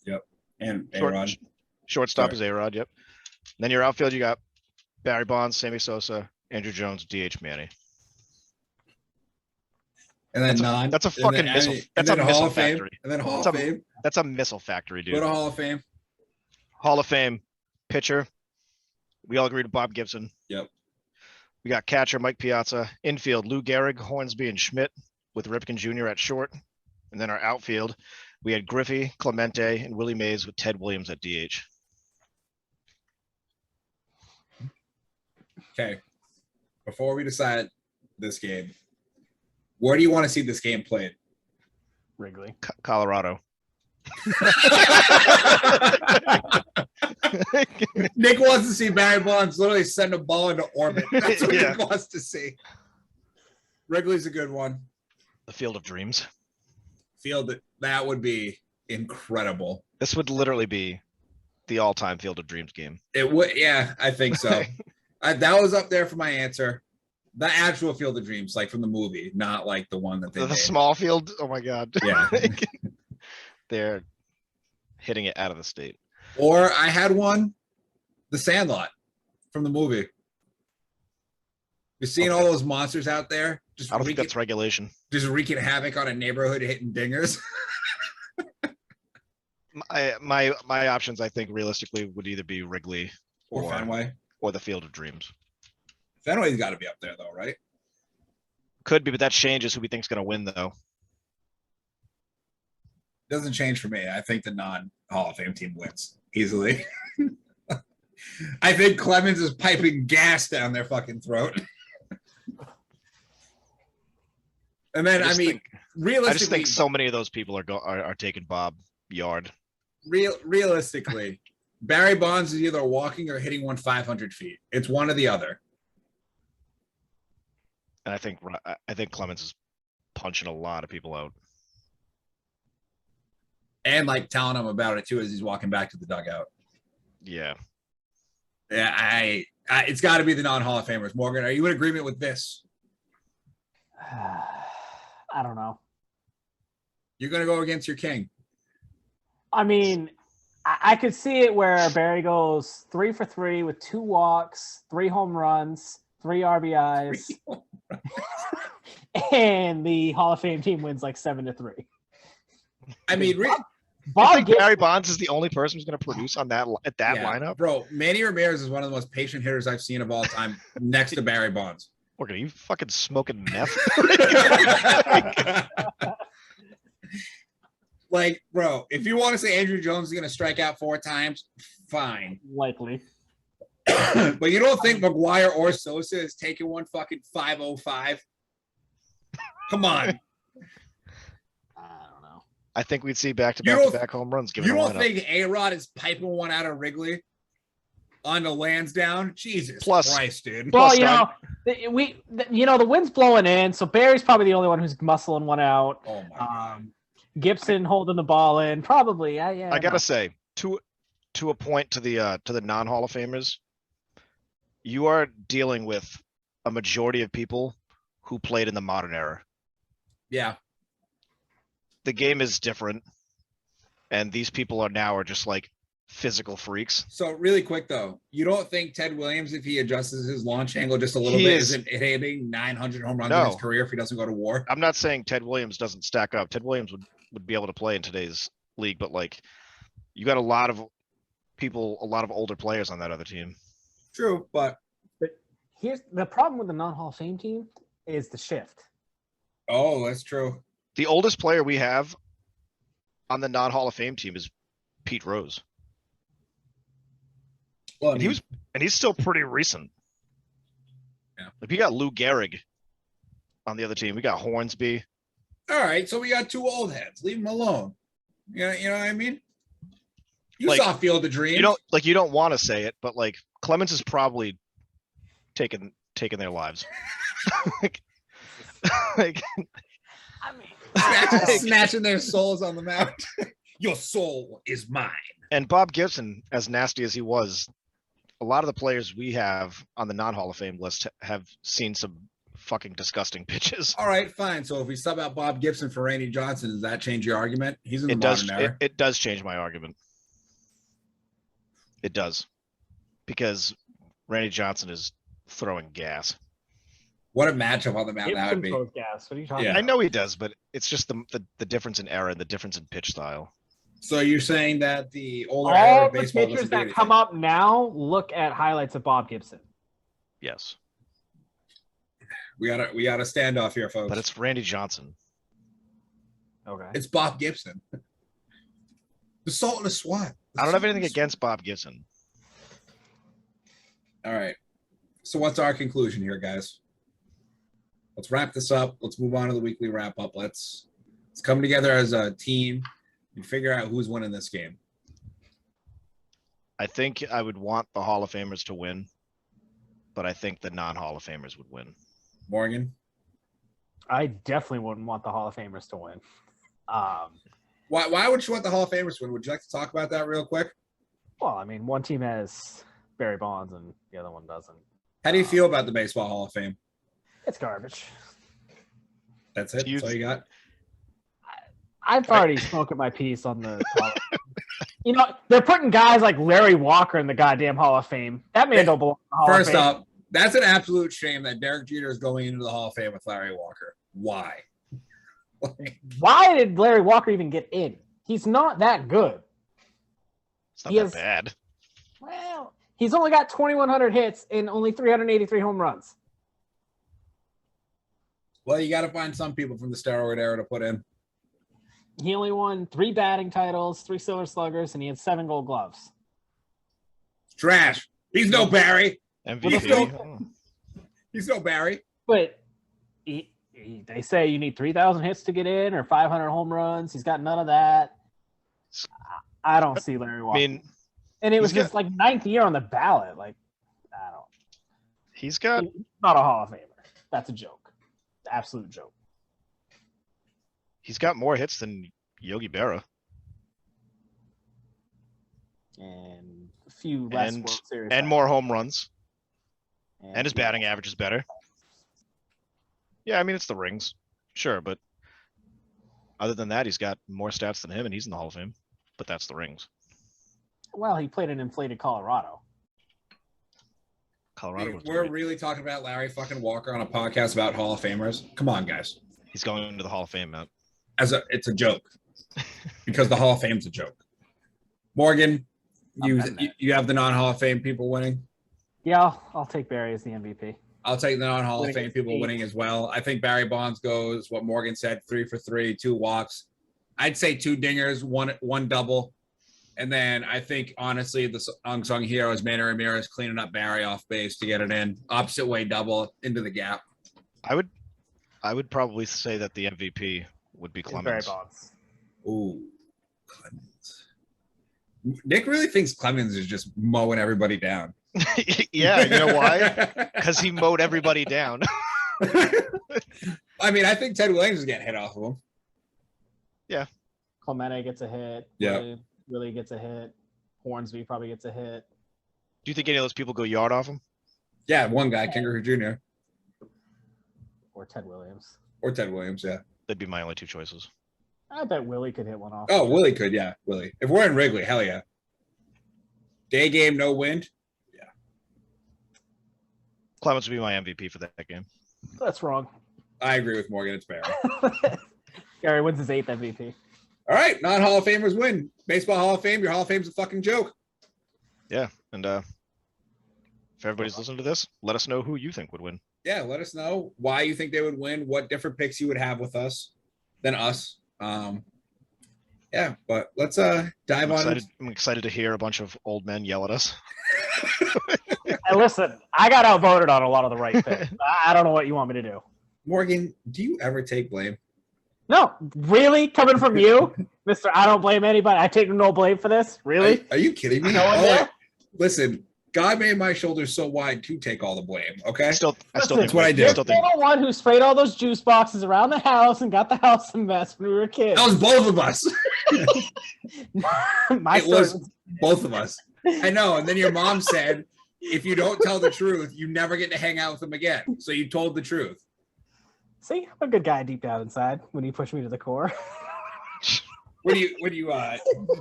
Speaker 1: Yep. And A-Rod.
Speaker 2: Shortstop is A-Rod, yep. Then your outfield, you got Barry Bonds, Sammy Sosa, Andrew Jones, DH Manny.
Speaker 1: And then
Speaker 2: that's a fucking missile. That's a missile factory.
Speaker 1: And then Hall of Fame.
Speaker 2: That's a missile factory, dude.
Speaker 1: Go to Hall of Fame.
Speaker 2: Hall of Fame pitcher. We all agree to Bob Gibson.
Speaker 1: Yep.
Speaker 2: We got catcher Mike Piazza. Infield Lou Gehrig, Hornsby, and Schmidt with Ripken Jr. at short. And then our outfield, we had Griffey, Clemente, and Willie Mays with Ted Williams at DH.
Speaker 1: Okay. Before we decide this game, where do you want to see this game played?
Speaker 3: Wrigley.
Speaker 2: Colorado.
Speaker 1: Nick wants to see Barry Bonds literally send a ball into orbit. That's what Nick wants to see. Wrigley's a good one.
Speaker 2: The Field of Dreams.
Speaker 1: That would be incredible.
Speaker 2: This would literally be the all-time Field of Dreams game.
Speaker 1: It would, yeah, I think so. That was up there for my answer. The actual Field of Dreams, like from the movie, not like the one that they
Speaker 2: the
Speaker 1: made.
Speaker 2: small field. Oh my god.
Speaker 1: Yeah.
Speaker 2: They're hitting it out of the state.
Speaker 1: Or I had one, The Sandlot from the movie. You're seeing all those monsters out there.
Speaker 2: I don't think that's regulation.
Speaker 1: Just wreaking havoc on a neighborhood, hitting dingers.
Speaker 2: My options, I think, realistically, would either be Wrigley
Speaker 1: or Fenway
Speaker 2: or the Field of Dreams.
Speaker 1: Fenway's got to be up there, though, right?
Speaker 2: Could be, but that changes who we think's going to win, though.
Speaker 1: Doesn't change for me. I think the non-Hall of Fame team wins easily. I think Clemens is piping gas down their fucking throat. And then, realistically,
Speaker 2: I just think so many of those people are taking Bob Yard.
Speaker 1: Realistically, Barry Bonds is either walking or hitting one 500 feet. It's one or the other.
Speaker 2: And I think Clemens is punching a lot of people out.
Speaker 1: And like telling them about it too as he's walking back to the dugout.
Speaker 2: Yeah.
Speaker 1: Yeah, it's got to be the non-Hall of Famers. Morgan, are you in agreement with this?
Speaker 3: I don't know.
Speaker 1: You're going to go against your king.
Speaker 3: I mean, I could see it where Barry goes 3 for 3 with 2 walks, 3 home runs, 3 RBIs, and the Hall of Fame team wins like 7-3.
Speaker 1: I mean,
Speaker 2: I think Barry Bonds is the only person who's going to produce on that lineup.
Speaker 1: Bro, Manny Ramirez is one of the most patient hitters I've seen of all time next to Barry Bonds.
Speaker 2: Look at you fucking smoking meth.
Speaker 1: Like, bro, if you want to say Andrew Jones is going to strike out 4 times, fine.
Speaker 3: Likely.
Speaker 1: But you don't think McGuire or Sosa is taking one fucking 505? Come on.
Speaker 2: I think we'd see back-to-back home runs.
Speaker 1: You don't think A-Rod is piping one out of Wrigley on the Lansdowne? Jesus Christ, dude.
Speaker 3: Well, the wind's blowing in, so Barry's probably the only one who's muscling one out.
Speaker 1: Oh my God.
Speaker 3: Gibson holding the ball in, probably. Yeah.
Speaker 2: I gotta say, to a point to the non-Hall of Famers, you are dealing with a majority of people who played in the modern era.
Speaker 1: Yeah.
Speaker 2: The game is different, and these people are just like physical freaks.
Speaker 1: So really quick though, you don't think Ted Williams, if he adjusts his launch angle just a little bit, isn't hitting 900 home runs in his career if he doesn't go to war?
Speaker 2: I'm not saying Ted Williams doesn't stack up. Ted Williams would be able to play in today's league, but like, you got a lot of older players on that other team.
Speaker 1: True, but
Speaker 3: here's the problem with the non-Hall of Fame team is the shift.
Speaker 1: Oh, that's true.
Speaker 2: The oldest player we have on the non-Hall of Fame team is Pete Rose. Well, and he's still pretty recent.
Speaker 1: Yeah.
Speaker 2: Like, we got Lou Gehrig on the other team. We got Hornsby.
Speaker 1: All right, so we got 2 old heads. Leave them alone. You know what I mean? You saw Field of Dreams.
Speaker 2: You don't want to say it, but like Clemens is probably taking taken their lives. like, like,
Speaker 3: I mean,
Speaker 1: snatching their souls on the mound. Your soul is mine.
Speaker 2: and Bob Gibson, as nasty as he was, a lot of the players we have on the non-Hall of Fame list have seen some fucking disgusting pitches.
Speaker 1: All right, fine. So if we sub out Bob Gibson for Randy Johnson, does that change your argument? He's in the modern era.
Speaker 2: It does change my argument. It does, because Randy Johnson is throwing gas.
Speaker 1: What a matchup on the mound that would be.
Speaker 3: Gas. What are you talking
Speaker 1: Yeah.
Speaker 3: about?
Speaker 2: I know he does, but it's just the difference in era and the difference in pitch style.
Speaker 1: So you're saying that the older era
Speaker 3: All
Speaker 1: of
Speaker 3: the
Speaker 1: baseball
Speaker 3: pitchers
Speaker 1: doesn't do
Speaker 3: that
Speaker 1: anything?
Speaker 3: come up now look at highlights of Bob Gibson.
Speaker 2: Yes,
Speaker 1: We got a standoff here, folks.
Speaker 2: but it's Randy Johnson.
Speaker 3: Okay.
Speaker 1: It's Bob Gibson. The salt and the SWAT.
Speaker 2: I don't have anything against Bob Gibson.
Speaker 1: All right. So what's our conclusion here, guys? Let's wrap this up. Let's move on to the weekly wrap up. Let's come together as a team and figure out who's winning this game.
Speaker 2: I think I would want the Hall of Famers to win, but I think the non-Hall of Famers would win.
Speaker 1: Morgan?
Speaker 3: I definitely wouldn't want the Hall of Famers to win.
Speaker 1: Why would you want the Hall of Famers to win? Would you like to talk about that real quick?
Speaker 3: Well, I mean, one team has Barry Bonds and the other one doesn't.
Speaker 1: How do you feel about the Baseball Hall of Fame?
Speaker 3: It's garbage.
Speaker 1: That's it? That's all you got?
Speaker 3: I've already spoken my piece on the. You know, they're putting guys like Larry Walker in the goddamn Hall of Fame. That man don't belong in the Hall
Speaker 1: First
Speaker 3: of Fame.
Speaker 1: up, that's an absolute shame that Derek Jeter is going into the Hall of Fame with Larry Walker. Why?
Speaker 3: Why did Larry Walker even get in? He's not that good.
Speaker 2: It's not
Speaker 3: He
Speaker 2: that
Speaker 3: has-
Speaker 2: bad.
Speaker 3: Well, he's only got 2,100 hits and only 383 home runs.
Speaker 1: Well, you got to find some people from the steroid era to put in.
Speaker 3: He only won 3 batting titles, 3 Silver Sluggers, and he had 7 Gold Gloves.
Speaker 1: Trash. He's no Barry.
Speaker 2: MVP.
Speaker 1: He's no Barry.
Speaker 3: But they say you need 3,000 hits to get in or 500 home runs. He's got none of that. I don't see Larry
Speaker 2: I
Speaker 3: Walker.
Speaker 2: mean,
Speaker 3: And it was
Speaker 2: he's
Speaker 3: just like 9th year on the ballot. Like, I don't.
Speaker 2: he's got
Speaker 3: He's not a Hall of Famer. That's a joke. Absolute joke.
Speaker 2: he's got more hits than Yogi Berra.
Speaker 3: And a few less World Series.
Speaker 2: And more home runs.
Speaker 3: And
Speaker 2: And his batting average is better. Yeah, I mean, it's the rings. Sure, but other than that, he's got more stats than him, and he's in the Hall of Fame. But that's the rings.
Speaker 3: Well, he played in inflated Colorado.
Speaker 2: Colorado was
Speaker 1: We're
Speaker 2: great.
Speaker 1: really talking about Larry fucking Walker on a podcast about Hall of Famers. Come on, guys.
Speaker 2: He's going into the Hall of Fame, Matt.
Speaker 1: It's a joke because the Hall of Fame's a joke. Morgan, you have the non-Hall of Fame people winning.
Speaker 3: Yeah, I'll take Barry as the MVP.
Speaker 1: I'll take the non-Hall of
Speaker 3: Winning
Speaker 1: Fame people
Speaker 3: 8.
Speaker 1: winning as well. I think Barry Bonds goes what Morgan said, 3 for 3, 2 walks. I'd say 2 dingers, one double. And then I think, honestly, the unsung hero is Manny Ramirez cleaning up Barry off base to get it in. Opposite way double into the gap.
Speaker 2: I would probably say that the MVP would be
Speaker 3: It's Barry
Speaker 2: Clemens.
Speaker 3: Bonds.
Speaker 1: Ooh, Clemens. Nick really thinks Clemens is just mowing everybody down.
Speaker 2: Yeah, you know why? Because he mowed everybody down.
Speaker 1: I mean, I think Ted Williams is getting hit off of him.
Speaker 3: Clemente gets a hit.
Speaker 1: Yeah.
Speaker 3: Willie gets a hit. Hornsby probably gets a hit.
Speaker 2: Do you think any of those people go yard off him?
Speaker 1: Yeah, one guy, Ken Griffey Jr.
Speaker 3: Or Ted Williams.
Speaker 1: or Ted Williams. Yeah.
Speaker 2: That'd be my only 2 choices.
Speaker 3: I bet Willie could hit one off.
Speaker 1: Oh, Willie could. Yeah, Willie. If we're in Wrigley, hell yeah. Day game, no wind.
Speaker 2: Clemens would be my MVP for that game.
Speaker 3: That's wrong.
Speaker 1: I agree with Morgan. It's Barry.
Speaker 3: Gary wins his 8th MVP.
Speaker 1: All right, non-Hall of Famers win. Baseball Hall of Fame. Your Hall of Fame's a fucking joke.
Speaker 2: Yeah, and if everybody's listening to this, let us know who you think would win.
Speaker 1: Yeah, let us know why you think they would win, what different picks you would have with us than us. Yeah, but let's dive on.
Speaker 2: I'm excited to hear a bunch of old men yell at us.
Speaker 3: Hey, listen, I got outvoted on a lot of the right things. I don't know what you want me to do.
Speaker 1: Morgan, do you ever take blame?
Speaker 3: No, really? Coming from you, Mr. I don't blame anybody. I take no blame for this. Really?
Speaker 1: Are you kidding me?
Speaker 3: No one
Speaker 1: Oh,
Speaker 3: there?
Speaker 1: listen, God made my shoulders so wide to take all the blame. Okay.
Speaker 2: I still
Speaker 3: Listen,
Speaker 2: think
Speaker 1: that's what I
Speaker 2: Wade-
Speaker 1: did.
Speaker 3: You're
Speaker 2: still
Speaker 3: the
Speaker 2: think
Speaker 3: one who sprayed all those juice boxes around the house and got the house a mess when we were kids.
Speaker 1: That was both of us.
Speaker 3: My
Speaker 1: It
Speaker 3: story
Speaker 1: was both of us. I know. And then your mom said, if you don't tell the truth, you never get to hang out with him again. So you told the truth.
Speaker 3: See, I'm a good guy deep down inside when you push me to the core.
Speaker 1: When you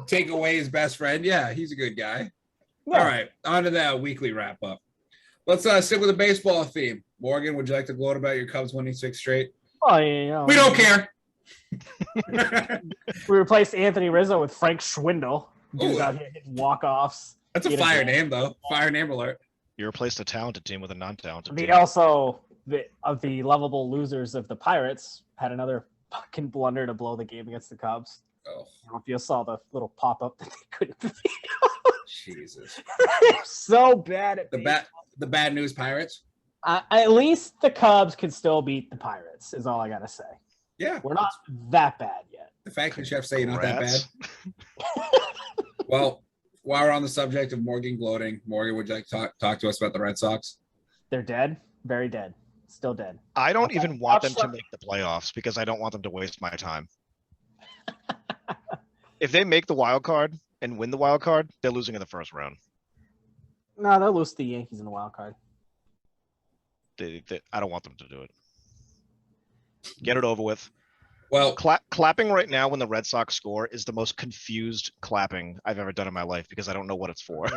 Speaker 1: take away his best friend, yeah, he's a good guy.
Speaker 3: Yeah.
Speaker 1: All right, on to that weekly wrap up. Let's stick with the baseball theme. Morgan, would you like to gloat about your Cubs winning 6 straight?
Speaker 3: Oh, yeah,
Speaker 1: We don't care.
Speaker 3: We replaced Anthony Rizzo with Frank Schwindel. Dude's
Speaker 1: Ooh.
Speaker 3: out here hitting walk-offs.
Speaker 1: That's a
Speaker 3: Get a
Speaker 1: fire
Speaker 3: grand
Speaker 1: name, though. Fire name alert.
Speaker 2: you replaced a talented team with a non-talented team.
Speaker 3: The lovable losers of the Pirates had another fucking blunder to blow the game against the Cubs.
Speaker 1: Oh,
Speaker 3: I don't know if you saw the little pop-up that they couldn't beat.
Speaker 1: Jesus.
Speaker 3: They're so bad at
Speaker 1: The bad news Pirates.
Speaker 3: At least the Cubs can still beat the Pirates, is all I gotta say.
Speaker 1: Yeah.
Speaker 3: We're not that bad yet.
Speaker 1: The fact that you have to say you're not that bad.
Speaker 2: Congrats.
Speaker 1: Well, while we're on the subject of Morgan gloating, Morgan, would you like to talk to us about the Red Sox?
Speaker 3: They're dead. Very dead. Still dead.
Speaker 2: I don't
Speaker 3: Okay.
Speaker 2: even want them to
Speaker 3: Sure.
Speaker 2: make the playoffs because I don't want them to waste my time. If they make the wild card and win the wild card, they're losing in the first round.
Speaker 3: No, they'll lose to the Yankees in the wild card.
Speaker 2: I don't want them to do it. Get it over with.
Speaker 1: Well,
Speaker 2: Clapping right now when the Red Sox score is the most confused clapping I've ever done in my life because I don't know what it's for.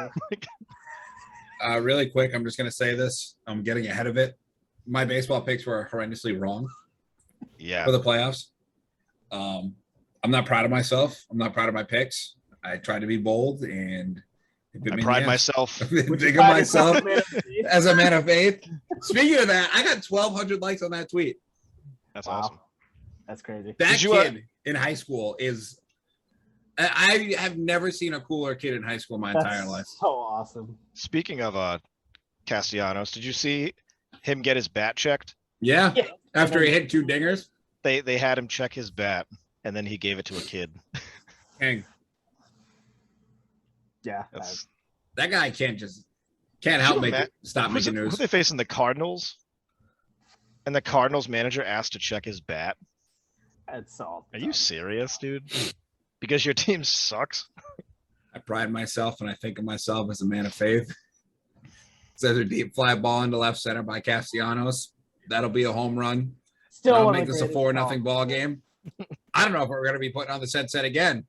Speaker 1: really quick, I'm just going to say this. I'm getting ahead of it. My baseball picks were horrendously wrong
Speaker 2: Yeah.
Speaker 1: for the playoffs. I'm not proud of myself. I'm not proud of my picks. I tried to be bold and it bit
Speaker 2: I
Speaker 1: me in
Speaker 2: pride
Speaker 1: the ass.
Speaker 2: myself.
Speaker 1: Big of myself as a man of faith. Speaking of that, I got 1,200 likes on that tweet.
Speaker 2: That's
Speaker 3: Wow.
Speaker 2: awesome.
Speaker 3: That's crazy.
Speaker 1: That
Speaker 2: Did you,
Speaker 1: kid in high school is. I have never seen a cooler kid in high school in my entire life.
Speaker 3: So awesome.
Speaker 2: Speaking of Castellanos, did you see him get his bat checked?
Speaker 1: Yeah.
Speaker 3: Yeah.
Speaker 1: After he hit 2 dingers.
Speaker 2: They had him check his bat and then he gave it to a kid.
Speaker 1: Dang.
Speaker 3: Yeah.
Speaker 2: That's,
Speaker 1: That guy can't help stop
Speaker 2: who's
Speaker 1: making
Speaker 2: who
Speaker 1: news.
Speaker 2: they facing? The Cardinals? And the Cardinals manager asked to check his bat.
Speaker 3: That's all.
Speaker 2: Are you serious, dude? Because your team sucks?
Speaker 1: I pride myself and I think of myself as a man of faith. Says a deep fly ball into left center by Castellanos. That'll be a home run.
Speaker 3: Still
Speaker 1: I'll
Speaker 3: one of
Speaker 1: make
Speaker 3: the
Speaker 1: this a
Speaker 3: greatest
Speaker 1: 4-0 ball game. I don't know if we're going to be putting on the set again.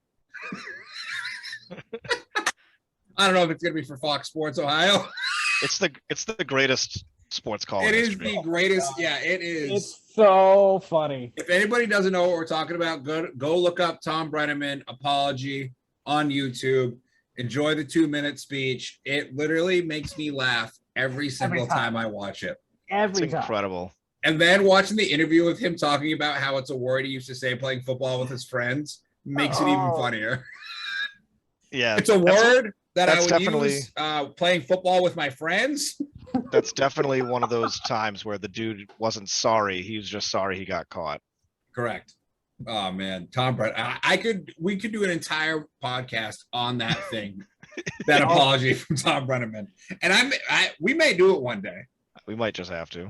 Speaker 1: I don't know if it's going to be for Fox Sports Ohio.
Speaker 2: It's the greatest sports call.
Speaker 1: It
Speaker 2: in
Speaker 1: is
Speaker 2: history.
Speaker 1: the greatest. Yeah, it is.
Speaker 3: It's so funny.
Speaker 1: If anybody doesn't know what we're talking about, go look up Tom Brenneman apology on YouTube. Enjoy the 2-minute speech. It literally makes me laugh every single time I watch it.
Speaker 2: It's
Speaker 3: Every time.
Speaker 2: incredible.
Speaker 1: And then watching the interview with him talking about how it's a word he used to say playing football with his friends makes it even funnier.
Speaker 2: Yeah,
Speaker 1: It's a word that I
Speaker 2: that's
Speaker 1: would
Speaker 2: definitely-
Speaker 1: use playing football with my friends.
Speaker 2: That's definitely one of those times where the dude wasn't sorry. He was just sorry he got caught.
Speaker 1: Correct. Oh man, Tom Brett. We could do an entire podcast on that thing. That apology from Tom Brenneman. And we may do it one day.
Speaker 2: We might just have to.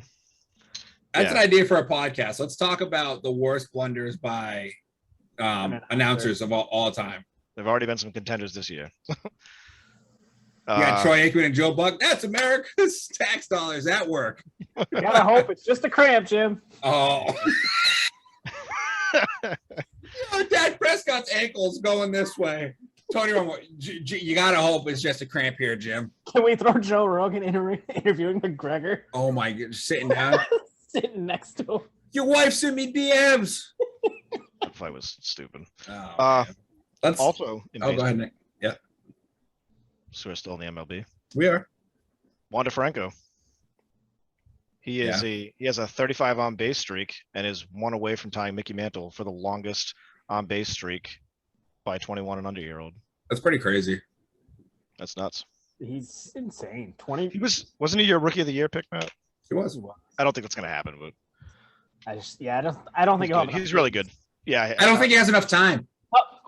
Speaker 1: That's an idea for a podcast. Let's talk about the worst blunders by announcers of all time.
Speaker 2: There've already been some contenders this year.
Speaker 1: Yeah, Troy Aikman and Joe Buck. That's America's tax dollars at work.
Speaker 3: Gotta hope it's just a cramp, Jim.
Speaker 1: Oh. Dak Prescott's ankle's going this way. Tony Romo, you gotta hope it's just a cramp here, Jim.
Speaker 3: Can we throw Joe Rogan interviewing McGregor
Speaker 1: Oh my god, sitting down.
Speaker 3: sitting next to him?
Speaker 1: Your wife sent me DMs.
Speaker 2: That fight was stupid.
Speaker 1: Oh,
Speaker 2: Uh,
Speaker 1: man. Let's
Speaker 2: Also, in
Speaker 1: go
Speaker 2: baseball,
Speaker 1: ahead, Nick. Yeah,
Speaker 2: so we're still in the MLB.
Speaker 1: we are.
Speaker 2: Wander Franco. He has a 35 on base streak and is 1 away from tying Mickey Mantle for the longest on base streak by 21 and under year old.
Speaker 1: That's pretty crazy.
Speaker 2: That's nuts.
Speaker 3: He's insane. 20.
Speaker 2: Wasn't he your rookie of the year pick, Matt?
Speaker 1: He was.
Speaker 2: I don't think that's gonna happen, but
Speaker 3: I don't think
Speaker 2: he's, good. He's really good. Yeah,
Speaker 1: I don't think he has enough time.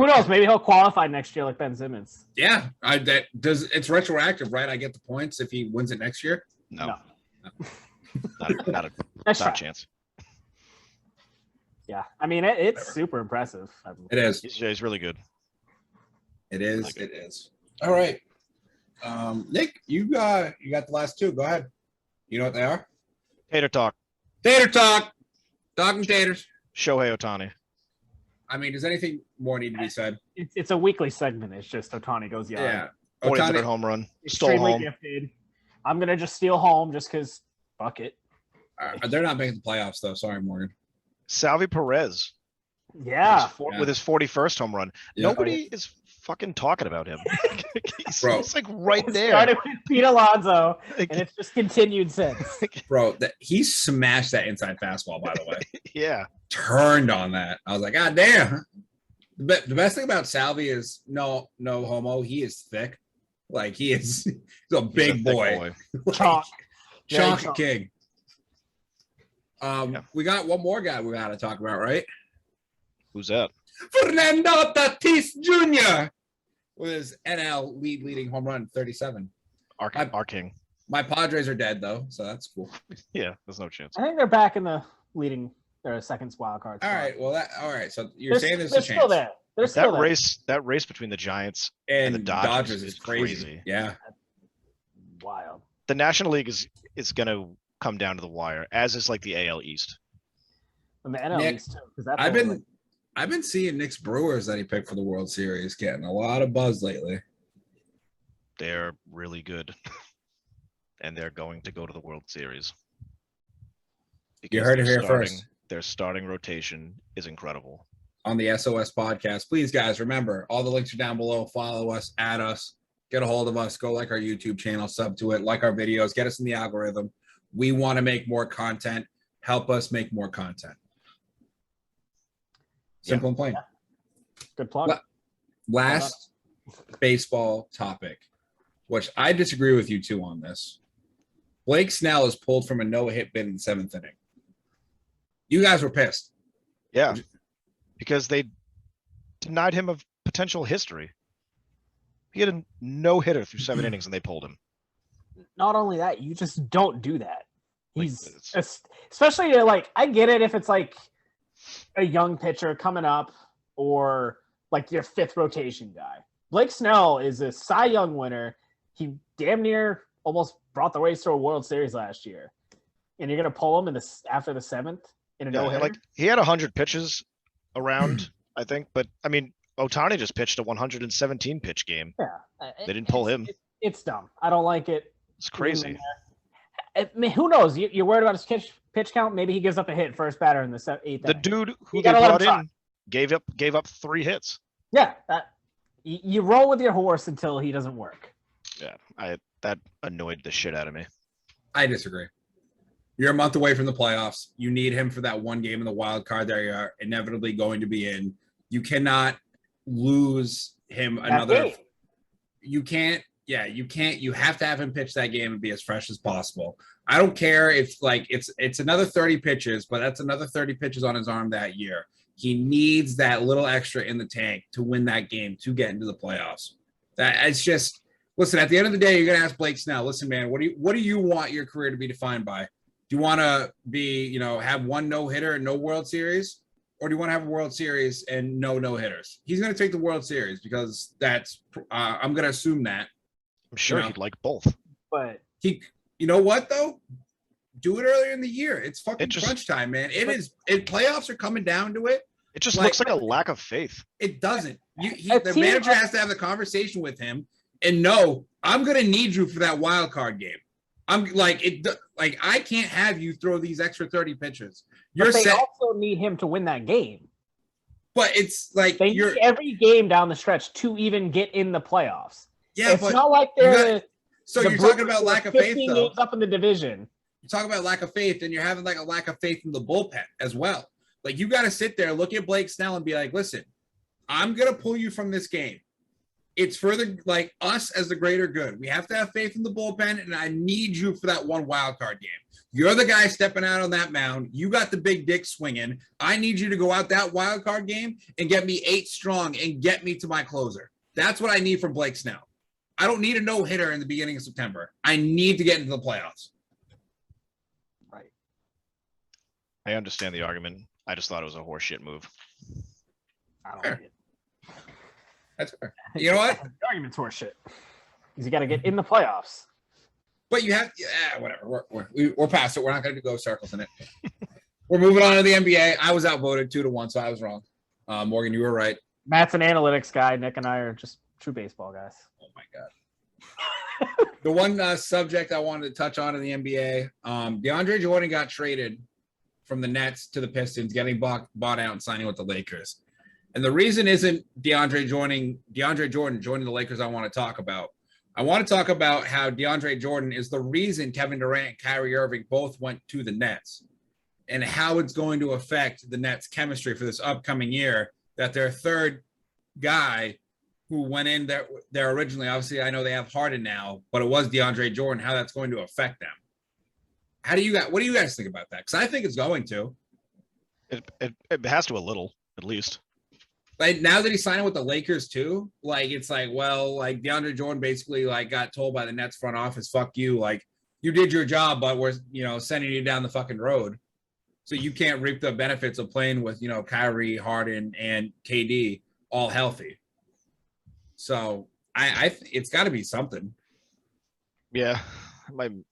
Speaker 3: Who knows? Maybe he'll qualify next year like Ben Simmons.
Speaker 1: Yeah, it's retroactive, right? I get the points if he wins it next year.
Speaker 2: No.
Speaker 3: No.
Speaker 2: Not a chance.
Speaker 3: Yeah, I mean it's super impressive.
Speaker 1: It is.
Speaker 2: He's really good.
Speaker 1: It is. Really it is. All right, Nick, you got the last two. Go ahead. You know what they are?
Speaker 2: Tater talk.
Speaker 1: Tater talk. Dog and taters.
Speaker 2: Shohei Ohtani.
Speaker 1: I mean, does anything more need to be said?
Speaker 3: It's a weekly segment. It's just Ohtani goes yard.
Speaker 1: Yeah.
Speaker 2: 43rd home run. Stole
Speaker 3: Extremely
Speaker 2: home.
Speaker 3: gifted. I'm gonna just steal home just because. Fuck it.
Speaker 1: They're not making the playoffs though. Sorry, Morgan.
Speaker 2: Salvi Perez.
Speaker 3: Yeah.
Speaker 2: With his 41st home run.
Speaker 1: Yeah.
Speaker 2: Nobody is fucking talking about him.
Speaker 1: Bro.
Speaker 2: He's like right there.
Speaker 3: Started with Pete Alonso, and it's just continued since.
Speaker 1: Bro, he smashed that inside fastball, by the way.
Speaker 2: Yeah.
Speaker 1: Turned on that. I was like, God damn. The best thing about Salvi is no homo. He is thick. Like he's a big boy. Like,
Speaker 3: Chalk.
Speaker 1: Chalk king. We got one more guy we got to talk about, right?
Speaker 2: Who's that?
Speaker 1: Fernando Tatis Jr. with his NL leading home run, 37.
Speaker 2: Our king.
Speaker 1: My Padres are dead though, so that's cool.
Speaker 2: Yeah, there's no chance.
Speaker 3: I think they're back in the leading their second wild card.
Speaker 1: All right, well all right. So you're saying there's a chance.
Speaker 3: Still there. They're still there.
Speaker 2: That race between the Giants
Speaker 1: and
Speaker 2: the Dodgers
Speaker 1: is crazy. Yeah.
Speaker 3: Wild.
Speaker 2: The National League is going to come down to the wire, as is like the AL East.
Speaker 3: And the NL
Speaker 1: Nick,
Speaker 3: East too, because
Speaker 1: I've been seeing Nick's Brewers that he picked for the World Series getting a lot of buzz lately.
Speaker 2: They're really good, and they're going to go to the World Series.
Speaker 1: You heard it here first.
Speaker 2: Their starting rotation is incredible.
Speaker 1: On the SOS podcast, please, guys, remember all the links are down below. Follow us, add us, get a hold of us, go like our YouTube channel, sub to it, like our videos, get us in the algorithm. We want to make more content. Help us make more content. Simple and plain.
Speaker 3: Yeah. Good plug.
Speaker 1: Last baseball topic, which I disagree with you two on this. Blake Snell is pulled from a no-hit bid in the 7th inning. You guys were pissed.
Speaker 2: Yeah, because they denied him of potential history. He had a no-hitter through 7 innings, and they pulled him.
Speaker 3: Not only that, you just don't do that. He's especially like, I get it if it's like a young pitcher coming up or like your 5th rotation guy. Blake Snell is a Cy Young winner. He damn near almost brought the Rays to a World Series last year, and you're gonna pull him after the 7th in a no-hitter?
Speaker 2: Like he had 100 pitches around, I think, but I mean, Ohtani just pitched a 117 pitch game.
Speaker 3: Yeah,
Speaker 2: they didn't pull him.
Speaker 3: It's dumb. I don't like it.
Speaker 2: It's crazy.
Speaker 3: I mean, who knows? You're worried about his pitch count. Maybe he gives up a hit first batter in the 8th.
Speaker 2: The dude who they brought in gave up 3 hits.
Speaker 3: Yeah, you roll with your horse until he doesn't work.
Speaker 2: Yeah, that annoyed the shit out of me.
Speaker 1: I disagree. You're a month away from the playoffs. You need him for that one game in the wild card that you are inevitably going to be in. You cannot lose him another. You can't. Yeah, you can't. You have to have him pitch that game and be as fresh as possible. I don't care if like it's another 30 pitches, but that's another 30 pitches on his arm that year. He needs that little extra in the tank to win that game to get into the playoffs. It's just, listen, at the end of the day, you're gonna ask Blake Snell, listen, man, what do you want your career to be defined by? Do you want to be, have one no-hitter and no World Series? Or do you want to have a World Series and no hitters? He's going to take the World Series because that's, I'm going to assume that.
Speaker 2: I'm sure he'd like both.
Speaker 3: But
Speaker 1: you know what though? Do it earlier in the year. It's fucking crunch time, man. Playoffs are coming down to it.
Speaker 2: It just looks like a lack of faith.
Speaker 1: It doesn't. The manager has to have the conversation with him and no, I'm going to need you for that wild card game. I'm like I can't have you throw these extra 30 pitches.
Speaker 3: They also need him to win that game.
Speaker 1: But it's like
Speaker 3: they need every game down the stretch to even get in the playoffs.
Speaker 1: Yeah,
Speaker 3: it's not like they're.
Speaker 1: You're talking about lack of faith, though.
Speaker 3: Games up in the division.
Speaker 1: You're talking about lack of faith, and you're having like a lack of faith in the bullpen as well. Like you got to sit there, look at Blake Snell, and be like, "Listen, I'm gonna pull you from this game. it's further like us as the greater good. We have to have faith in the bullpen, and I need you for that one wild card game. You're the guy stepping out on that mound. You got the big dick swinging. I need you to go out that wild card game and get me 8 strong and get me to my closer. That's what I need from Blake Snell. I don't need a no-hitter in the beginning of September. I need to get into the playoffs.
Speaker 3: Right.
Speaker 2: I understand the argument. I just thought it was a horseshit move.
Speaker 3: I don't
Speaker 1: Fair.
Speaker 3: like it.
Speaker 1: That's fair. You know what?
Speaker 3: The argument's horseshit. Because you got to get in the playoffs.
Speaker 1: But you have, whatever. We're past it. We're not going to go circles in it. We're moving on to the NBA. I was outvoted 2-1, so I was wrong. Morgan, you were right.
Speaker 3: Matt's an analytics guy. Nick and I are just true baseball guys.
Speaker 1: Oh my god. The one subject I wanted to touch on in the NBA, DeAndre Jordan got traded from the Nets to the Pistons, getting bought out and signing with the Lakers. And the reason isn't DeAndre Jordan joining the Lakers I want to talk about. I want to talk about how DeAndre Jordan is the reason Kevin Durant and Kyrie Irving both went to the Nets, and how it's going to affect the Nets' chemistry for this upcoming year, that their third guy who went in there originally, obviously I know they have Harden now, but it was DeAndre Jordan, how that's going to affect them. What do you guys think about that? Because I think it's going to.
Speaker 2: It has to a little, at least.
Speaker 1: Like now that he's signing with the Lakers too, like it's like, well, like DeAndre Jordan basically like got told by the Nets front office, fuck you, like you did your job, but we're sending you down the fucking road. So you can't reap the benefits of playing with, Kyrie, Harden, and KD all healthy. So I it's got to be something.
Speaker 2: Yeah, do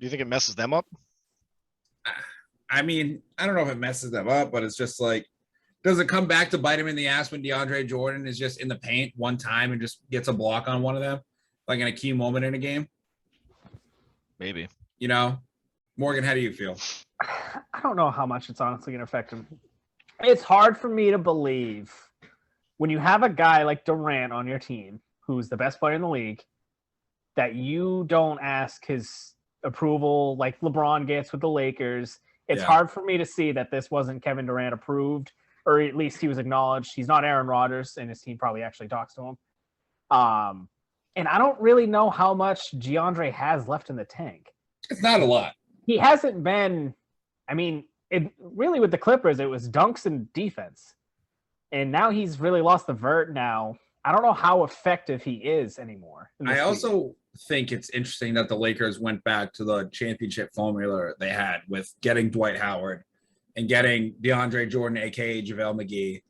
Speaker 2: you think it messes them up?
Speaker 1: I mean, I don't know if it messes them up, but it's just like, does it come back to bite him in the ass when DeAndre Jordan is just in the paint one time and just gets a block on one of them, like in a key moment in a game?
Speaker 2: Maybe.
Speaker 1: Morgan, how do you feel?
Speaker 3: I don't know how much it's honestly going to affect him. It's hard for me to believe when you have a guy like Durant on your team, who's the best player in the league, that you don't ask his approval like LeBron gets with the Lakers. It's hard for me to see that this wasn't Kevin Durant approved, or at least he was acknowledged. He's not Aaron Rodgers, and his team probably actually talks to him. And I don't really know how much DeAndre has left in the tank.
Speaker 1: It's not a lot.
Speaker 3: He hasn't been, really with the Clippers, it was dunks and defense. And now he's really lost the vert now. I don't know how effective he is anymore.
Speaker 1: I also think it's interesting that the Lakers went back to the championship formula they had with getting Dwight Howard and getting DeAndre Jordan, a.k.a. JaVale McGee.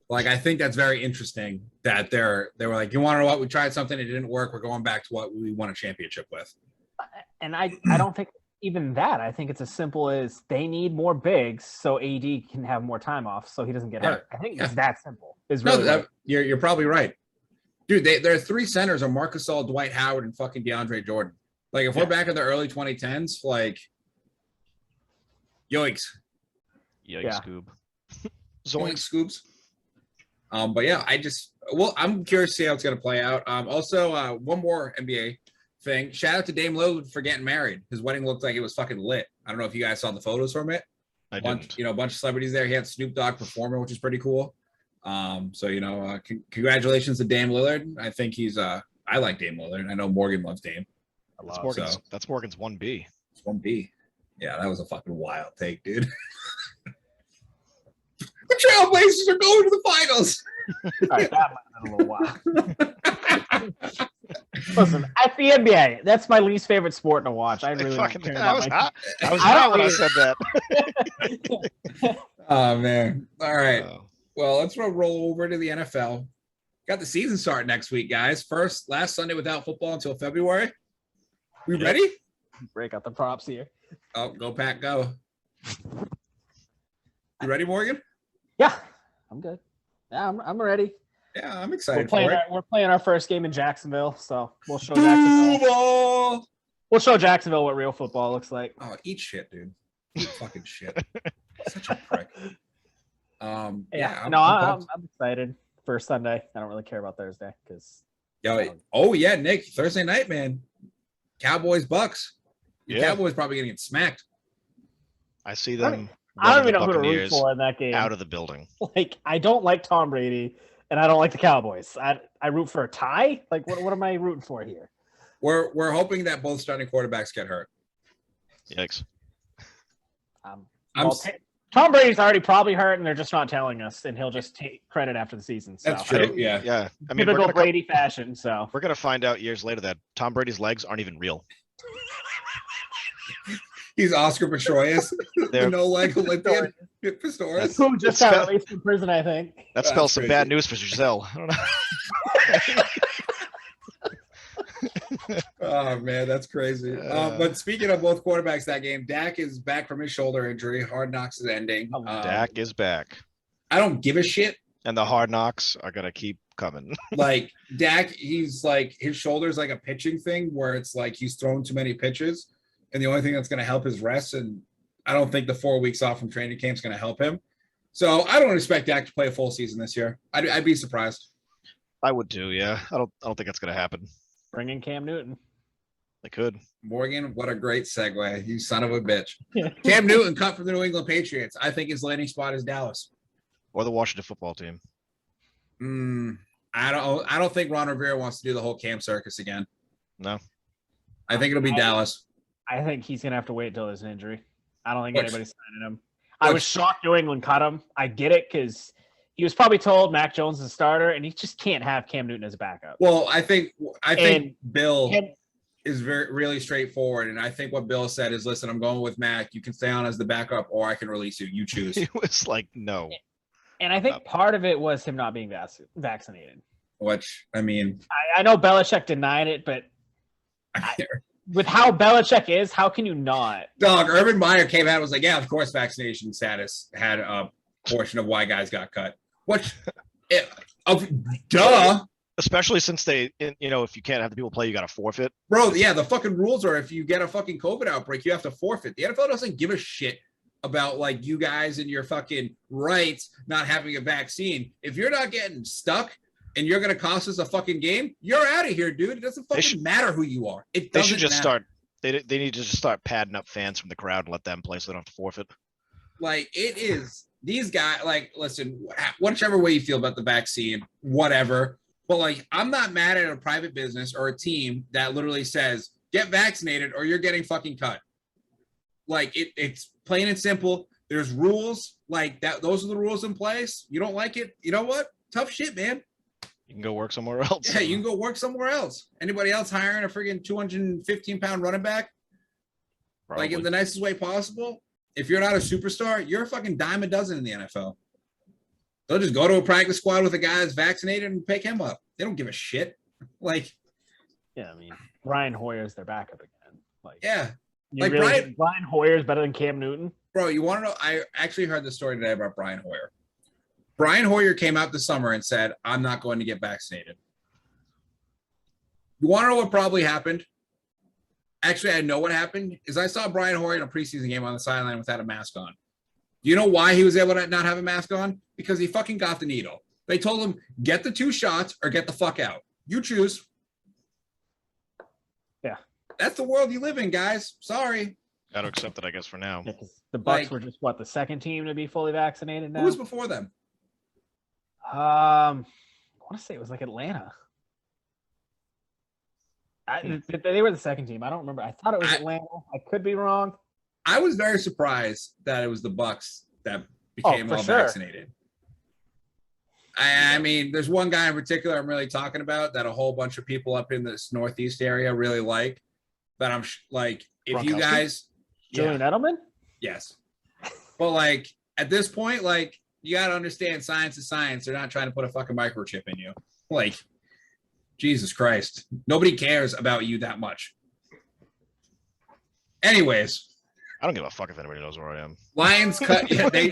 Speaker 1: Like, I think that's very interesting that they were like, you want to know what? We tried something. It didn't work. We're going back to what we won a championship with.
Speaker 3: And I don't think even that. I think it's as simple as they need more bigs so AD can have more time off so he doesn't get hurt. I think it's that simple.
Speaker 1: You're probably right. Dude, there are 3 centers on Marc Gasol, Dwight Howard, and fucking DeAndre Jordan. Like, if we're back in the early 2010s, like, yoinks.
Speaker 2: Yikes, Scoob.
Speaker 1: Zoink scoops. But yeah, I'm curious to see how it's going to play out. Also, one more NBA thing. Shout out to Dame Lillard for getting married. His wedding looked like it was fucking lit. I don't know if you guys saw the photos from it.
Speaker 2: I didn't.
Speaker 1: A bunch of celebrities there. He had Snoop Dogg performing, which is pretty cool. Congratulations to Dame Lillard. I think he's I like Dame Lillard. I know Morgan loves Dame.
Speaker 2: That's Morgan's 1B.
Speaker 1: It's 1B. Yeah, that was a fucking wild take, dude. The Trailblazers are going to the finals.
Speaker 3: All right, that might have been a little wild. Listen, at the NBA, that's my least favorite sport to watch. I really don't care about
Speaker 2: I was hot when I said that.
Speaker 1: Oh man! All right. Well, let's roll over to the NFL. Got the season start next week, guys. Last Sunday without football until February. We ready?
Speaker 3: Break out the props here.
Speaker 1: Oh, go Pack, go! You ready, Morgan?
Speaker 3: Yeah, I'm good. Yeah, I'm ready.
Speaker 1: Yeah, I'm excited.
Speaker 3: We're playing our first game in Jacksonville, so we'll show Jacksonville. We'll show Jacksonville what real football looks like.
Speaker 1: Oh, eat shit, dude. Eat fucking shit. Such a prick. I'm excited for Sunday. I don't really care about Thursday because. Nick, Thursday night, man. Cowboys Bucks. Cowboys probably gonna get smacked.
Speaker 2: I see them.
Speaker 3: I don't even know who to root for in that game.
Speaker 2: Out of the building.
Speaker 3: Like, I don't like Tom Brady, and I don't like the Cowboys. I root for a tie. Like, what am I rooting for here?
Speaker 1: We're hoping that both starting quarterbacks get hurt.
Speaker 2: Yikes.
Speaker 3: Tom Brady's already probably hurt, and they're just not telling us, and he'll just take credit after the season. So.
Speaker 1: That's true. Yeah.
Speaker 2: Yeah. I mean,
Speaker 3: typical Brady fashion. So
Speaker 2: we're gonna find out years later that Tom Brady's legs aren't even real.
Speaker 1: He's Oscar Pistorius, the no-leg Olympian. Pistorius.
Speaker 3: Who just got released from prison, I think.
Speaker 2: That spells some bad news for Giselle. I don't know.
Speaker 1: Oh man, that's crazy. But speaking of both quarterbacks that game, Dak is back from his shoulder injury. Hard Knocks is ending.
Speaker 2: Dak is back.
Speaker 1: I don't give a shit.
Speaker 2: And the Hard Knocks are gonna keep coming.
Speaker 1: Like Dak, he's like his shoulder's like a pitching thing where it's like he's thrown too many pitches, and the only thing that's gonna help is rest. And I don't think the 4 weeks off from training camp is gonna help him. So I don't expect Dak to play a full season this year. I'd be surprised.
Speaker 2: I would too. Yeah. I don't think that's gonna happen.
Speaker 3: Bring in Cam Newton.
Speaker 2: They could.
Speaker 1: Morgan, what a great segue. You son of a bitch. Cam Newton cut from the New England Patriots. I think his landing spot is Dallas.
Speaker 2: Or the Washington football team.
Speaker 1: I don't think Ron Rivera wants to do the whole Cam circus again.
Speaker 2: No.
Speaker 1: I think it'll be Dallas.
Speaker 3: I think he's gonna have to wait until there's an injury. I don't think anybody's signing him. I was shocked New England cut him. I get it because he was probably told Mac Jones is a starter, and he just can't have Cam Newton as a backup.
Speaker 1: Well, I think Bill is really straightforward, and I think what Bill said is, listen, I'm going with Mac. You can stay on as the backup, or I can release you. You choose.
Speaker 2: He was like, no.
Speaker 3: And I think part of it was him not being vaccinated.
Speaker 1: Which, I mean...
Speaker 3: I know Belichick denied it, but with how Belichick is, how can you not?
Speaker 1: Dog, Urban Meyer came out and was like, yeah, of course vaccination status had a portion of why guys got cut. Duh.
Speaker 2: Especially since if you can't have the people play, you got to forfeit.
Speaker 1: Bro, yeah, the fucking rules are if you get a fucking COVID outbreak, you have to forfeit. The NFL doesn't give a shit about like you guys and your fucking rights not having a vaccine. If you're not getting stuck and you're going to cost us a fucking game, you're out of here, dude. It doesn't fucking matter who you are.
Speaker 2: They should just start. They need to just start padding up fans from the crowd and let them play so they don't have to forfeit.
Speaker 1: Like it is these guys. Like, listen, whichever way you feel about the vaccine, whatever. But like, I'm not mad at a private business or a team that literally says get vaccinated or you're getting fucking cut. Like it's plain and simple. There's rules like that. Those are the rules in place. You don't like it. You know what? Tough shit, man.
Speaker 2: You can go work somewhere else.
Speaker 1: Yeah, you can go work somewhere else. Anybody else hiring a friggin' 215-pound running back? Probably. Like in the nicest way possible. If you're not a superstar, you're a fucking dime a dozen in the NFL. They'll just go to a practice squad with a guy that's vaccinated and pick him up. They don't give a shit. Like,
Speaker 3: yeah, I mean, Brian Hoyer's their backup again. Like,
Speaker 1: yeah,
Speaker 3: like really Brian Hoyer's better than Cam Newton.
Speaker 1: Bro, you want to know? I actually heard the story today about Brian Hoyer. Brian Hoyer came out this summer and said, "I'm not going to get vaccinated." You want to know what probably happened? Actually, I know what happened. Is I saw Brian Hoyer in a preseason game on the sideline without a mask on. Do you know why he was able to not have a mask on? Because he fucking got the needle. They told him, get the 2 shots or get the fuck out. You choose.
Speaker 3: Yeah.
Speaker 1: That's the world you live in, guys. Sorry.
Speaker 2: Got to accept it, I guess, for now.
Speaker 3: Yeah, the Bucs were just, the second team to be fully vaccinated now?
Speaker 1: Who was before them?
Speaker 3: I want to say it was like Atlanta. They were the second team. I don't remember. I thought it was Atlanta. I could be wrong.
Speaker 1: I was very surprised that it was the Bucs that became all vaccinated. I mean, there's one guy in particular I'm really talking about that a whole bunch of people up in this Northeast area really like. That I'm like, if you guys,
Speaker 3: Julian Edelman,
Speaker 1: yes, but like at this point, like you got to understand, science is science. They're not trying to put a fucking microchip in you. Like, Jesus Christ, nobody cares about you that much. Anyways.
Speaker 2: I don't give a fuck if anybody knows where I am.
Speaker 1: Lions cut. They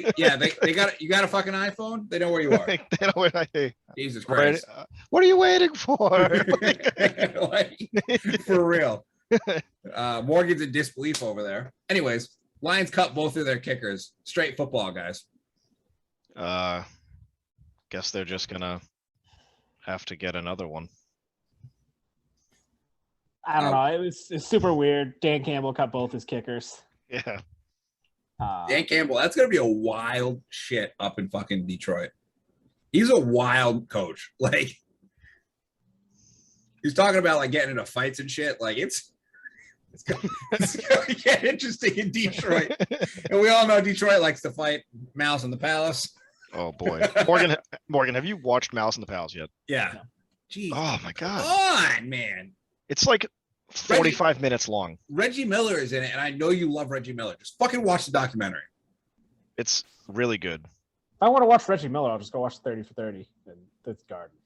Speaker 1: got you got a fucking iPhone? They know where you are.
Speaker 2: They know where I am.
Speaker 1: Jesus Christ.
Speaker 2: What are you waiting for?
Speaker 1: Like, for real. Morgan's in disbelief over there. Anyways, Lions cut both of their kickers. Straight football, guys.
Speaker 2: Guess they're just gonna have to get another one.
Speaker 3: I don't know. It's super weird. Dan Campbell cut both his kickers.
Speaker 2: Yeah.
Speaker 1: Dan Campbell, that's going to be a wild shit up in fucking Detroit. He's a wild coach. Like, he's talking about like getting into fights and shit. Like, it's gonna get interesting in Detroit. And we all know Detroit likes to fight Mouse in the Palace.
Speaker 2: Oh boy, Morgan, have you watched Mouse in the Palace yet?
Speaker 1: Yeah. Jeez.
Speaker 2: Oh my god.
Speaker 1: Come on, man.
Speaker 2: It's like 45 minutes long.
Speaker 1: Reggie Miller is in it, and I know you love Reggie Miller. Just fucking watch the documentary.
Speaker 2: It's really good.
Speaker 3: If I want to watch Reggie Miller, I'll just go watch 30 for 30 in the Garden.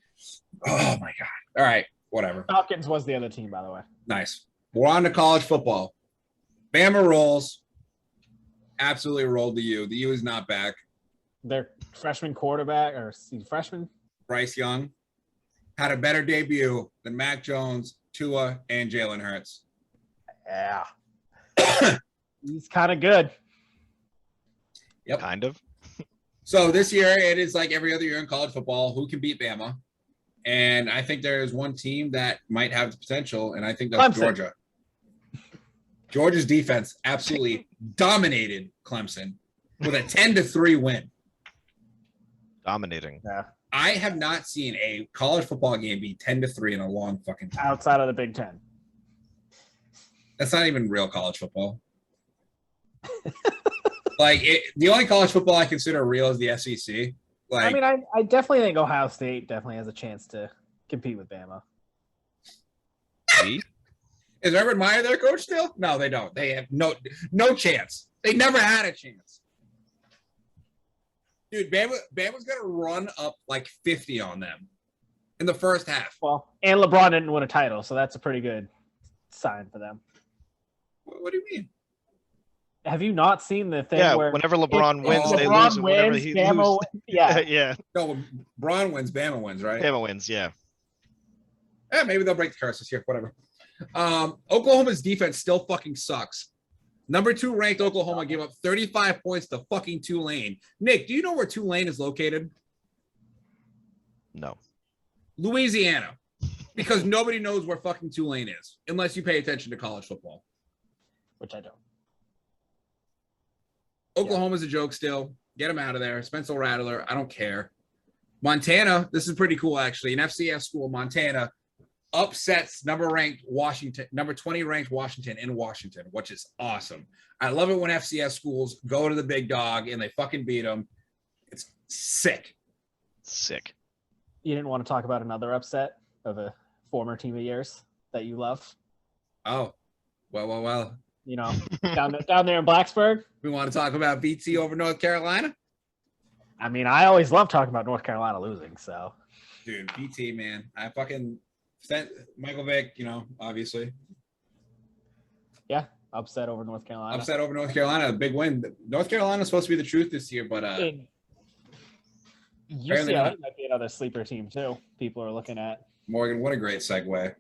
Speaker 1: Oh my god. All right, whatever.
Speaker 3: Falcons was the other team, by the way.
Speaker 1: Nice. We're on to college football. Bama rolls. Absolutely rolled the U. The U is not back.
Speaker 3: Their freshman quarterback, or freshman?
Speaker 1: Bryce Young had a better debut than Mac Jones, Tua, and Jalen Hurts.
Speaker 3: Yeah. He's kind of good.
Speaker 1: Yep.
Speaker 2: Kind of.
Speaker 1: So this year, it is like every other year in college football. Who can beat Bama? And I think there is one team that might have the potential, and I think that's
Speaker 3: Clemson.
Speaker 1: Georgia. Georgia's defense absolutely dominated Clemson with a 10-3 win.
Speaker 2: Dominating.
Speaker 3: Yeah.
Speaker 1: I have not seen a college football game be 10-3 in a long fucking time.
Speaker 3: Outside of the Big Ten.
Speaker 1: That's not even real college football. The only college football I consider real is the SEC. Like,
Speaker 3: I mean, I definitely think Ohio State definitely has a chance to compete with Bama.
Speaker 2: See?
Speaker 1: is Urban Meyer their coach still? No, they don't. They have no chance. They never had a chance. Dude, Bama's gonna run up like 50 on them in the first half.
Speaker 3: Well, and LeBron didn't win a title, so that's a pretty good sign for them.
Speaker 1: What do you mean?
Speaker 3: Have you not seen the thing
Speaker 2: Yeah,
Speaker 3: where
Speaker 2: whenever LeBron wins,
Speaker 3: if
Speaker 2: they
Speaker 3: LeBron
Speaker 2: lose. And whenever
Speaker 3: wins,
Speaker 2: he
Speaker 3: Bama
Speaker 2: loses,
Speaker 3: yeah.
Speaker 2: yeah,
Speaker 1: No, when Braun wins, Bama wins, right?
Speaker 2: Bama wins. Yeah,
Speaker 1: Yeah, maybe they'll break the curse this year. Whatever. Oklahoma's defense still fucking sucks. Number 2 ranked Oklahoma gave up 35 points to fucking Tulane. Nick, do you know where Tulane is located?
Speaker 2: no.
Speaker 1: Louisiana. Because nobody knows where fucking Tulane is unless you pay attention to college football.
Speaker 3: Which I don't.
Speaker 1: Oklahoma's a joke still. Get them out of there. Spencer Rattler, I don't care. Montana, this is pretty cool actually. An FCS school, Montana, upsets number 20 ranked Washington in Washington, which is awesome. I love it when FCS schools go to the big dog and they fucking beat them. It's sick.
Speaker 2: Sick.
Speaker 3: You didn't want to talk about another upset of a former team of yours that you love?
Speaker 1: Oh, well.
Speaker 3: You know, down there in Blacksburg?
Speaker 1: We want to talk about BT over North Carolina?
Speaker 3: I mean, I always love talking about North Carolina losing, so.
Speaker 1: Dude, BT, man. I fucking sent Michael Vick, obviously.
Speaker 3: Yeah, upset over North Carolina.
Speaker 1: Upset over North Carolina, a big win. North Carolina's supposed to be the truth this year, but
Speaker 3: UCLA might be another sleeper team too. People are looking at.
Speaker 1: Morgan, what a great segue.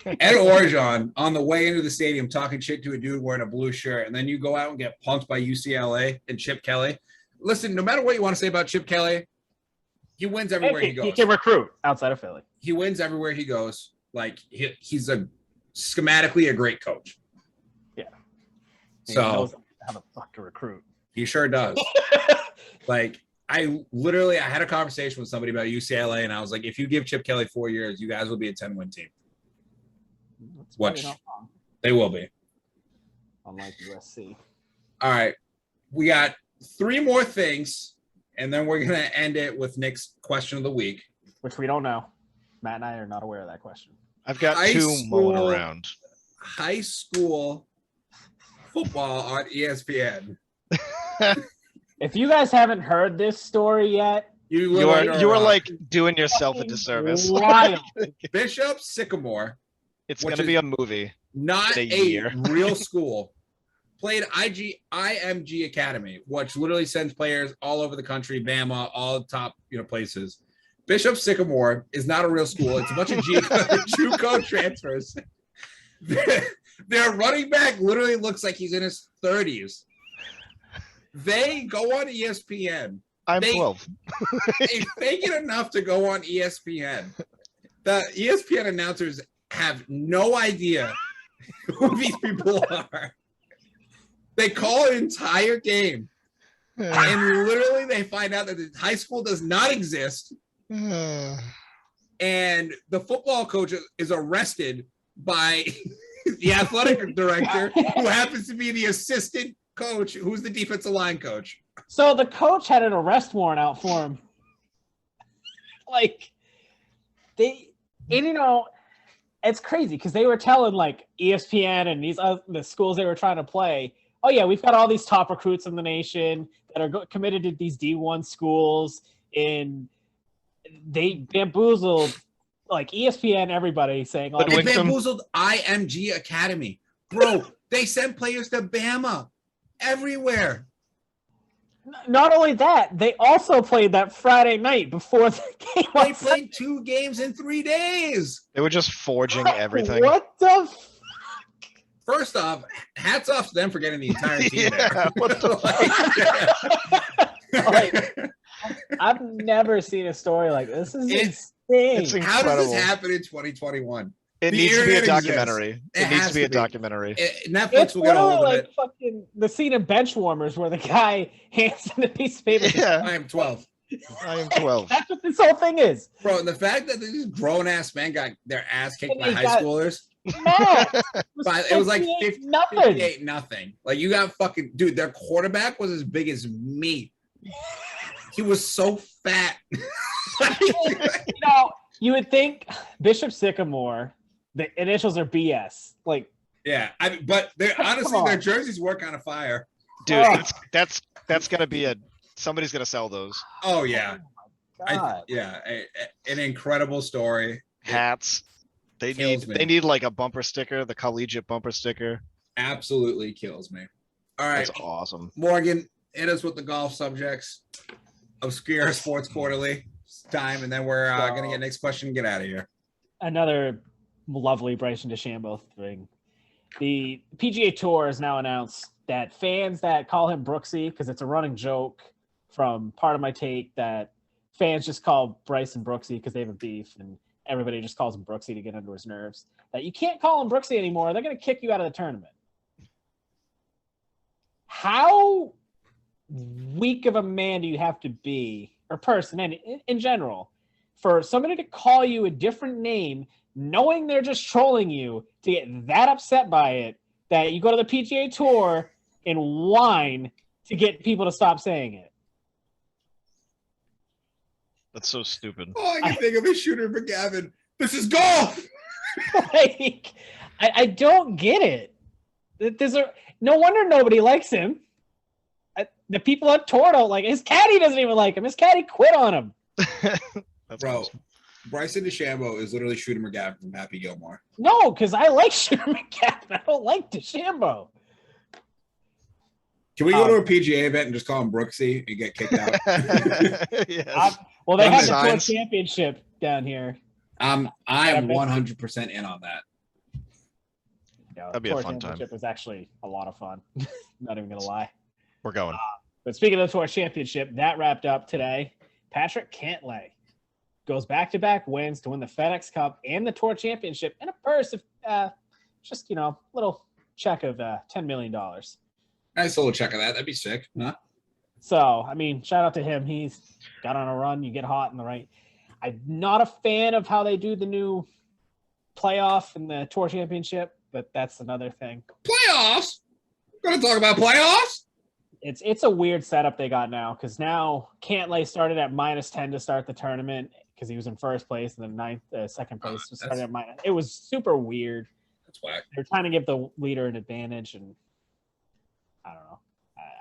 Speaker 1: Ed Orgeron on the way into the stadium talking shit to a dude wearing a blue shirt, and then you go out and get punked by UCLA and Chip Kelly. Listen, no matter what you want to say about Chip Kelly, he wins everywhere he goes.
Speaker 3: He can recruit outside of Philly.
Speaker 1: He wins everywhere he goes. Like he's schematically a great coach.
Speaker 3: Yeah.
Speaker 1: So
Speaker 3: he knows how the fuck to recruit.
Speaker 1: He sure does. Like I had a conversation with somebody about UCLA, and I was like, if you give Chip Kelly 4 years, you guys will be a 10-win team. Which they will be.
Speaker 3: Unlike USC.
Speaker 1: All right. We got 3 more things, and then we're going to end it with Nick's question of the week.
Speaker 3: Which we don't know. Matt and I are not aware of that question.
Speaker 2: I've got 2 mulling around.
Speaker 1: High school football on ESPN.
Speaker 3: If you guys haven't heard this story yet,
Speaker 2: you are like doing yourself a disservice.
Speaker 3: Wild.
Speaker 1: Bishop Sycamore.
Speaker 2: It's going to be a movie.
Speaker 1: Not a real school. Played IMG Academy, which literally sends players all over the country, Bama, all top places. Bishop Sycamore is not a real school. It's a bunch of JUCO transfers. Their running back literally looks like he's in his 30s. They go on ESPN.
Speaker 2: I'm 12.
Speaker 1: They fake it enough to go on ESPN. The ESPN announcers have no idea who these people are. They call an entire game, and literally they find out that the high school does not exist. And the football coach is arrested by the athletic director, who happens to be the assistant coach, who's the defensive line coach.
Speaker 3: So the coach had an arrest warrant out for him. Like, it's crazy because they were telling like ESPN and these the schools they were trying to play, oh yeah, we've got all these top recruits in the nation that are committed to these D1 schools, and they bamboozled like ESPN, everybody saying,
Speaker 1: "Oh, they bamboozled IMG Academy, bro." They sent players to Bama everywhere.
Speaker 3: Not only that, they also played that Friday night before the game.
Speaker 1: They played 2 games in 3 days.
Speaker 2: They were just forging everything.
Speaker 3: What the?
Speaker 1: First off, hats off to them for getting the entire team
Speaker 2: Yeah, what the
Speaker 3: like, I've never seen a story like this. This is insane.
Speaker 1: How does this happen in 2021?
Speaker 2: It needs to be a documentary. It needs to be a documentary.
Speaker 1: Netflix will get a hold of it.
Speaker 3: Fucking the scene of Benchwarmers where the guy hands in a piece of paper.
Speaker 2: Yeah.
Speaker 1: I am 12.
Speaker 2: I am 12.
Speaker 3: That's what this whole thing is.
Speaker 1: Bro, and the fact that these grown-ass men got their ass kicked by high schoolers.
Speaker 3: No,
Speaker 1: it was like 58-0. Like, you got fucking... Dude, their quarterback was as big as me. He was so fat.
Speaker 3: You would think Bishop Sycamore, the initials are BS. Like,
Speaker 1: yeah, but they're honestly their jerseys were kind of fire.
Speaker 2: Dude, that's gonna be somebody's gonna sell those.
Speaker 1: Oh yeah,
Speaker 3: an
Speaker 1: incredible story.
Speaker 2: Hats. They need like a bumper sticker, the collegiate bumper sticker.
Speaker 1: Absolutely kills me. All right,
Speaker 2: that's awesome.
Speaker 1: Morgan, hit us with the golf subjects. Obscure Sports Quarterly time, and then we're gonna get next question and get out of here.
Speaker 3: Another lovely Bryson DeChambeau thing. The PGA Tour has now announced that fans that call him Brooksy, because it's a running joke from Part of My Take that fans just call Bryson Brooksy because they have a beef, and everybody just calls him Brooksy to get under his nerves. That you can't call him Brooksy anymore. They're going to kick you out of the tournament. How weak of a man do you have to be, or person, and in general, for somebody to call you a different name, knowing they're just trolling you, to get that upset by it, that you go to the PGA Tour and whine to get people to stop saying it?
Speaker 2: That's so stupid.
Speaker 1: All I can think of is Shooter McGavin. This is golf.
Speaker 3: Like, I don't get it. No wonder nobody likes him. The people on tour don't like his caddy. Doesn't even like him. His caddy quit on him.
Speaker 2: That's
Speaker 1: bro.
Speaker 2: awesome.
Speaker 1: Bryson DeChambeau is literally Shooter McGavin from Happy Gilmore.
Speaker 3: No, because I like Shooter McGavin. I don't like DeChambeau.
Speaker 1: Can we go to a PGA event and just call him Brooksy and get kicked out?
Speaker 2: Yes.
Speaker 3: Well, they have the
Speaker 2: Signs.
Speaker 3: Tour Championship down here.
Speaker 1: I am 100% in on that.
Speaker 2: That'd be a
Speaker 3: Tour
Speaker 2: fun time.
Speaker 3: Championship was actually a lot of fun. Not even gonna lie.
Speaker 2: We're going.
Speaker 3: But speaking of the Tour Championship, that wrapped up today. Patrick Cantlay goes back-to-back wins to win the FedEx Cup and the Tour Championship, and a purse of just little check of $10 million.
Speaker 1: Nice little check of that. That'd be sick, huh?
Speaker 3: So, I mean, shout out to him. He's got on a run. You get hot in the right. I'm not a fan of how they do the new playoff and the Tour Championship, but that's another thing.
Speaker 1: Playoffs? We're going to talk about playoffs?
Speaker 3: It's a weird setup they got now, because now Cantlay started at -10 to start the tournament because he was in first place, and then second place started at minus. It was super weird.
Speaker 1: That's whack.
Speaker 3: They're trying to give the leader an advantage, and I don't know.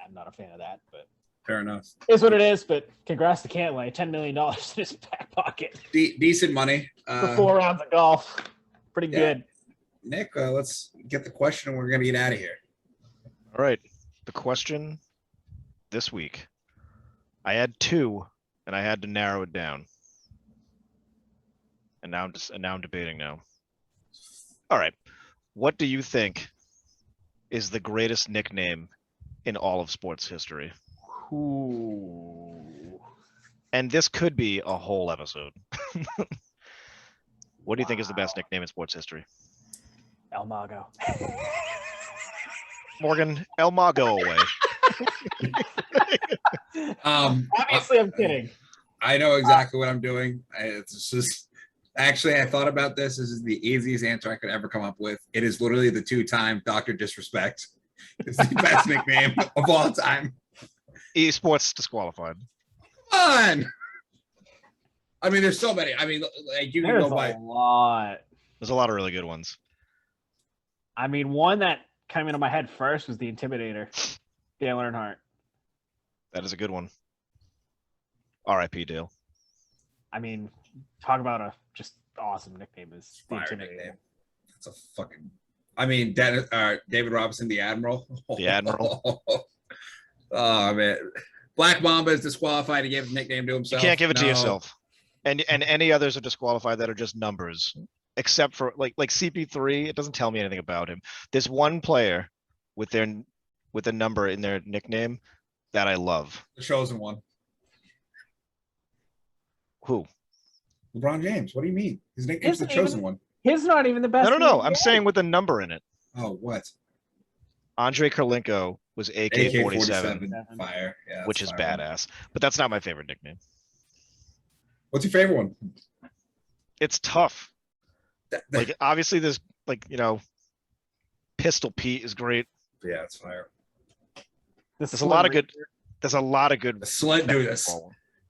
Speaker 3: I'm not a fan of that, but
Speaker 1: fair enough.
Speaker 3: It's what it is. But congrats to Cantlay, $10 million in his back pocket.
Speaker 1: Decent money.
Speaker 3: For 4 rounds of golf. Pretty good.
Speaker 1: Nick, let's get the question and we're going to get out of here.
Speaker 2: All right. The question this week, I had 2 and I had to narrow it down. And now I'm debating now. All right. What do you think is the greatest nickname in all of sports history?
Speaker 3: Ooh.
Speaker 2: And this could be a whole episode. What do you think is the best nickname in sports history?
Speaker 3: El Mago.
Speaker 2: Morgan, El Mago away.
Speaker 3: Obviously, I'm kidding.
Speaker 1: I know exactly what I'm doing. It's just actually I thought about this. This is the easiest answer I could ever come up with. It is literally the 2-time Dr. Disrespect. It's the best nickname of all time.
Speaker 2: Esports disqualified.
Speaker 1: Come on. I mean, there's so many. I mean, like you can
Speaker 3: There's
Speaker 1: go by.
Speaker 3: a lot.
Speaker 2: There's a lot of really good ones.
Speaker 3: I mean, one that came into my head first was the Intimidator, Dale Earnhardt.
Speaker 2: That is a good one. R.I.P. Dale.
Speaker 3: I mean, talk about a just awesome nickname is the
Speaker 1: Fire
Speaker 3: Intimidator.
Speaker 1: nickname. That's a fucking. I mean, David Robinson, the Admiral.
Speaker 2: The Admiral.
Speaker 1: Oh man, Black Mamba is disqualified to give a nickname to
Speaker 2: You
Speaker 1: himself.
Speaker 2: can't give it to
Speaker 1: No.
Speaker 2: yourself. And any others are disqualified that are just numbers, except for like CP3. It doesn't tell me anything about him. There's one player with a number in their nickname that I love.
Speaker 1: The chosen one.
Speaker 2: Who?
Speaker 1: LeBron James. What do you mean? His nickname's the
Speaker 3: Isn't
Speaker 1: chosen
Speaker 3: even-
Speaker 1: one.
Speaker 3: His not even the best.
Speaker 2: No.
Speaker 3: in the
Speaker 2: I'm
Speaker 3: NBA.
Speaker 2: saying with a number in it.
Speaker 1: Oh, what?
Speaker 2: Andre Kurlenko was AK-47,
Speaker 1: AK-47. Fire. Yeah, that's
Speaker 2: which is
Speaker 1: fire one.
Speaker 2: badass. But that's not my favorite nickname.
Speaker 1: What's your favorite one?
Speaker 2: It's tough.
Speaker 1: That-
Speaker 2: Like obviously there's Pistol Pete is great.
Speaker 1: yeah, it's fire.
Speaker 2: There's a lot of good. There's a lot of good.
Speaker 1: The Slim, dude.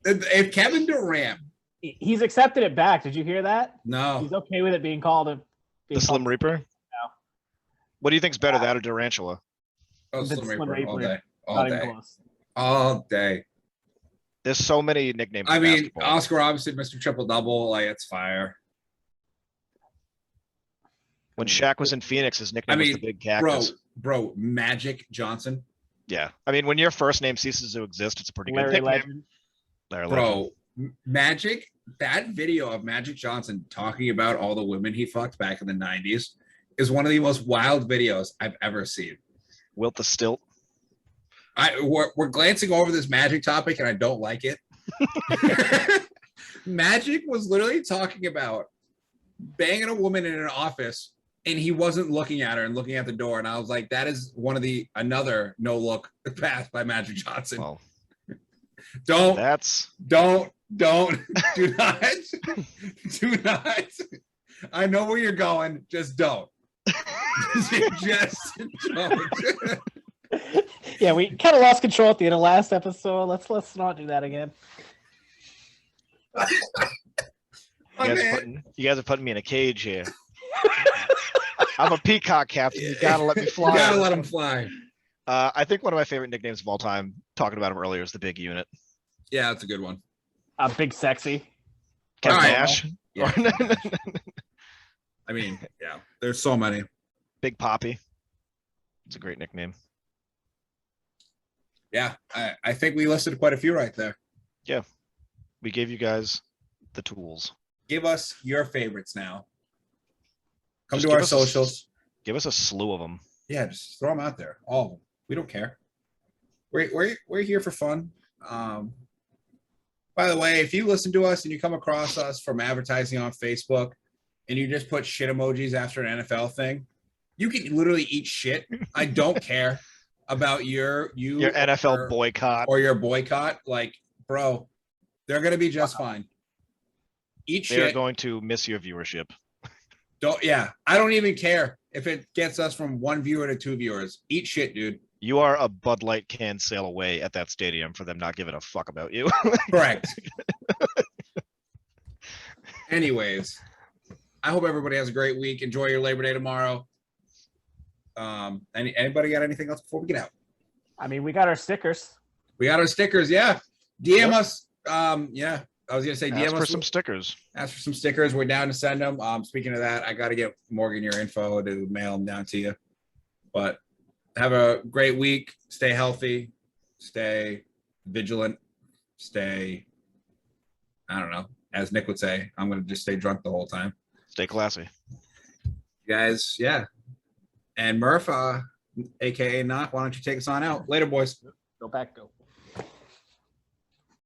Speaker 1: If Kevin Durant,
Speaker 3: He's accepted it back. Did you hear that?
Speaker 1: no,
Speaker 3: He's okay with it being called a.
Speaker 2: The Slim Reaper. What do you think's better, that or Durantula?
Speaker 1: oh,
Speaker 3: The
Speaker 1: Slim
Speaker 3: Slim
Speaker 1: Reaper all
Speaker 3: Reaper.
Speaker 1: day, all
Speaker 3: Not even
Speaker 1: day,
Speaker 3: close.
Speaker 1: all day.
Speaker 2: There's so many nicknames.
Speaker 1: I
Speaker 2: in
Speaker 1: mean,
Speaker 2: basketball.
Speaker 1: Oscar Robinson, Mr. Triple Double, like it's fire.
Speaker 2: When Shaq was in Phoenix, his nickname was the Big Cactus.
Speaker 1: Bro, Magic Johnson,
Speaker 2: Yeah, I mean, when your first name ceases to exist, it's a pretty
Speaker 3: Larry
Speaker 2: good nickname.
Speaker 3: Legend.
Speaker 2: Larry Legend.
Speaker 1: bro. Magic. That video of Magic Johnson talking about all the women he fucked back in the '90s is one of the most wild videos I've ever seen.
Speaker 2: Wilt the Stilt.
Speaker 1: We're glancing over this Magic topic, and I don't like it. Magic was literally talking about banging a woman in an office, and he wasn't looking at her and looking at the door. And I was like, that is another no look path by Magic Johnson.
Speaker 2: Well,
Speaker 1: Don't do not, do not. I know where you're going. Just don't. Just don't.
Speaker 3: Yeah, we kind of lost control at the end of last episode. Let's not do that again.
Speaker 2: you guys are putting me in a cage here. I'm a peacock captain. You gotta let me fly.
Speaker 1: You gotta let him fly.
Speaker 2: I think one of my favorite nicknames of all time, talking about him earlier, is the Big Unit.
Speaker 1: Yeah, that's a good one.
Speaker 3: Big Sexy.
Speaker 2: Kevin
Speaker 1: All right.
Speaker 2: Nash.
Speaker 1: Yeah. I mean, yeah, there's so many.
Speaker 2: Big Poppy. It's a great nickname.
Speaker 1: Yeah, I think we listed quite a few right there.
Speaker 2: We gave you guys the tools.
Speaker 1: Give us your favorites now. Come
Speaker 2: Just
Speaker 1: to
Speaker 2: give
Speaker 1: our
Speaker 2: us a-
Speaker 1: socials.
Speaker 2: Give us a slew of them.
Speaker 1: Yeah, just throw them out there. All of them. We don't care. We're here for fun. By the way, if you listen to us and you come across us from advertising on Facebook and you just put shit emojis after an NFL thing, you can literally eat shit. I don't care about your
Speaker 2: NFL boycott.
Speaker 1: or your boycott. Like, bro, they're gonna be just fine. Eat
Speaker 2: They're
Speaker 1: shit.
Speaker 2: going to miss your viewership.
Speaker 1: I don't even care if it gets us from 1 viewer to 2 viewers. Eat shit, dude.
Speaker 2: You are a Bud Light can sail away at that stadium for them not giving a fuck about you.
Speaker 1: Correct. Anyways, I hope everybody has a great week. Enjoy your Labor Day tomorrow. Anybody got anything else before we get out?
Speaker 3: I mean, we got our stickers.
Speaker 1: We got our stickers. Yeah. DM
Speaker 2: Yep.
Speaker 1: us. Yeah. I was gonna say DM
Speaker 2: Ask for
Speaker 1: us
Speaker 2: some stickers.
Speaker 1: Ask for some stickers. We're down to send them. Speaking of that, I got to get Morgan your info to mail them down to you. But have a great week. Stay healthy. Stay vigilant. I don't know. As Nick would say, I'm going to just stay drunk the whole time.
Speaker 2: Stay classy.
Speaker 1: Guys, yeah. And Murph, a.k.a. Knock, why don't you take us on out? Later, boys.
Speaker 3: Go back, go.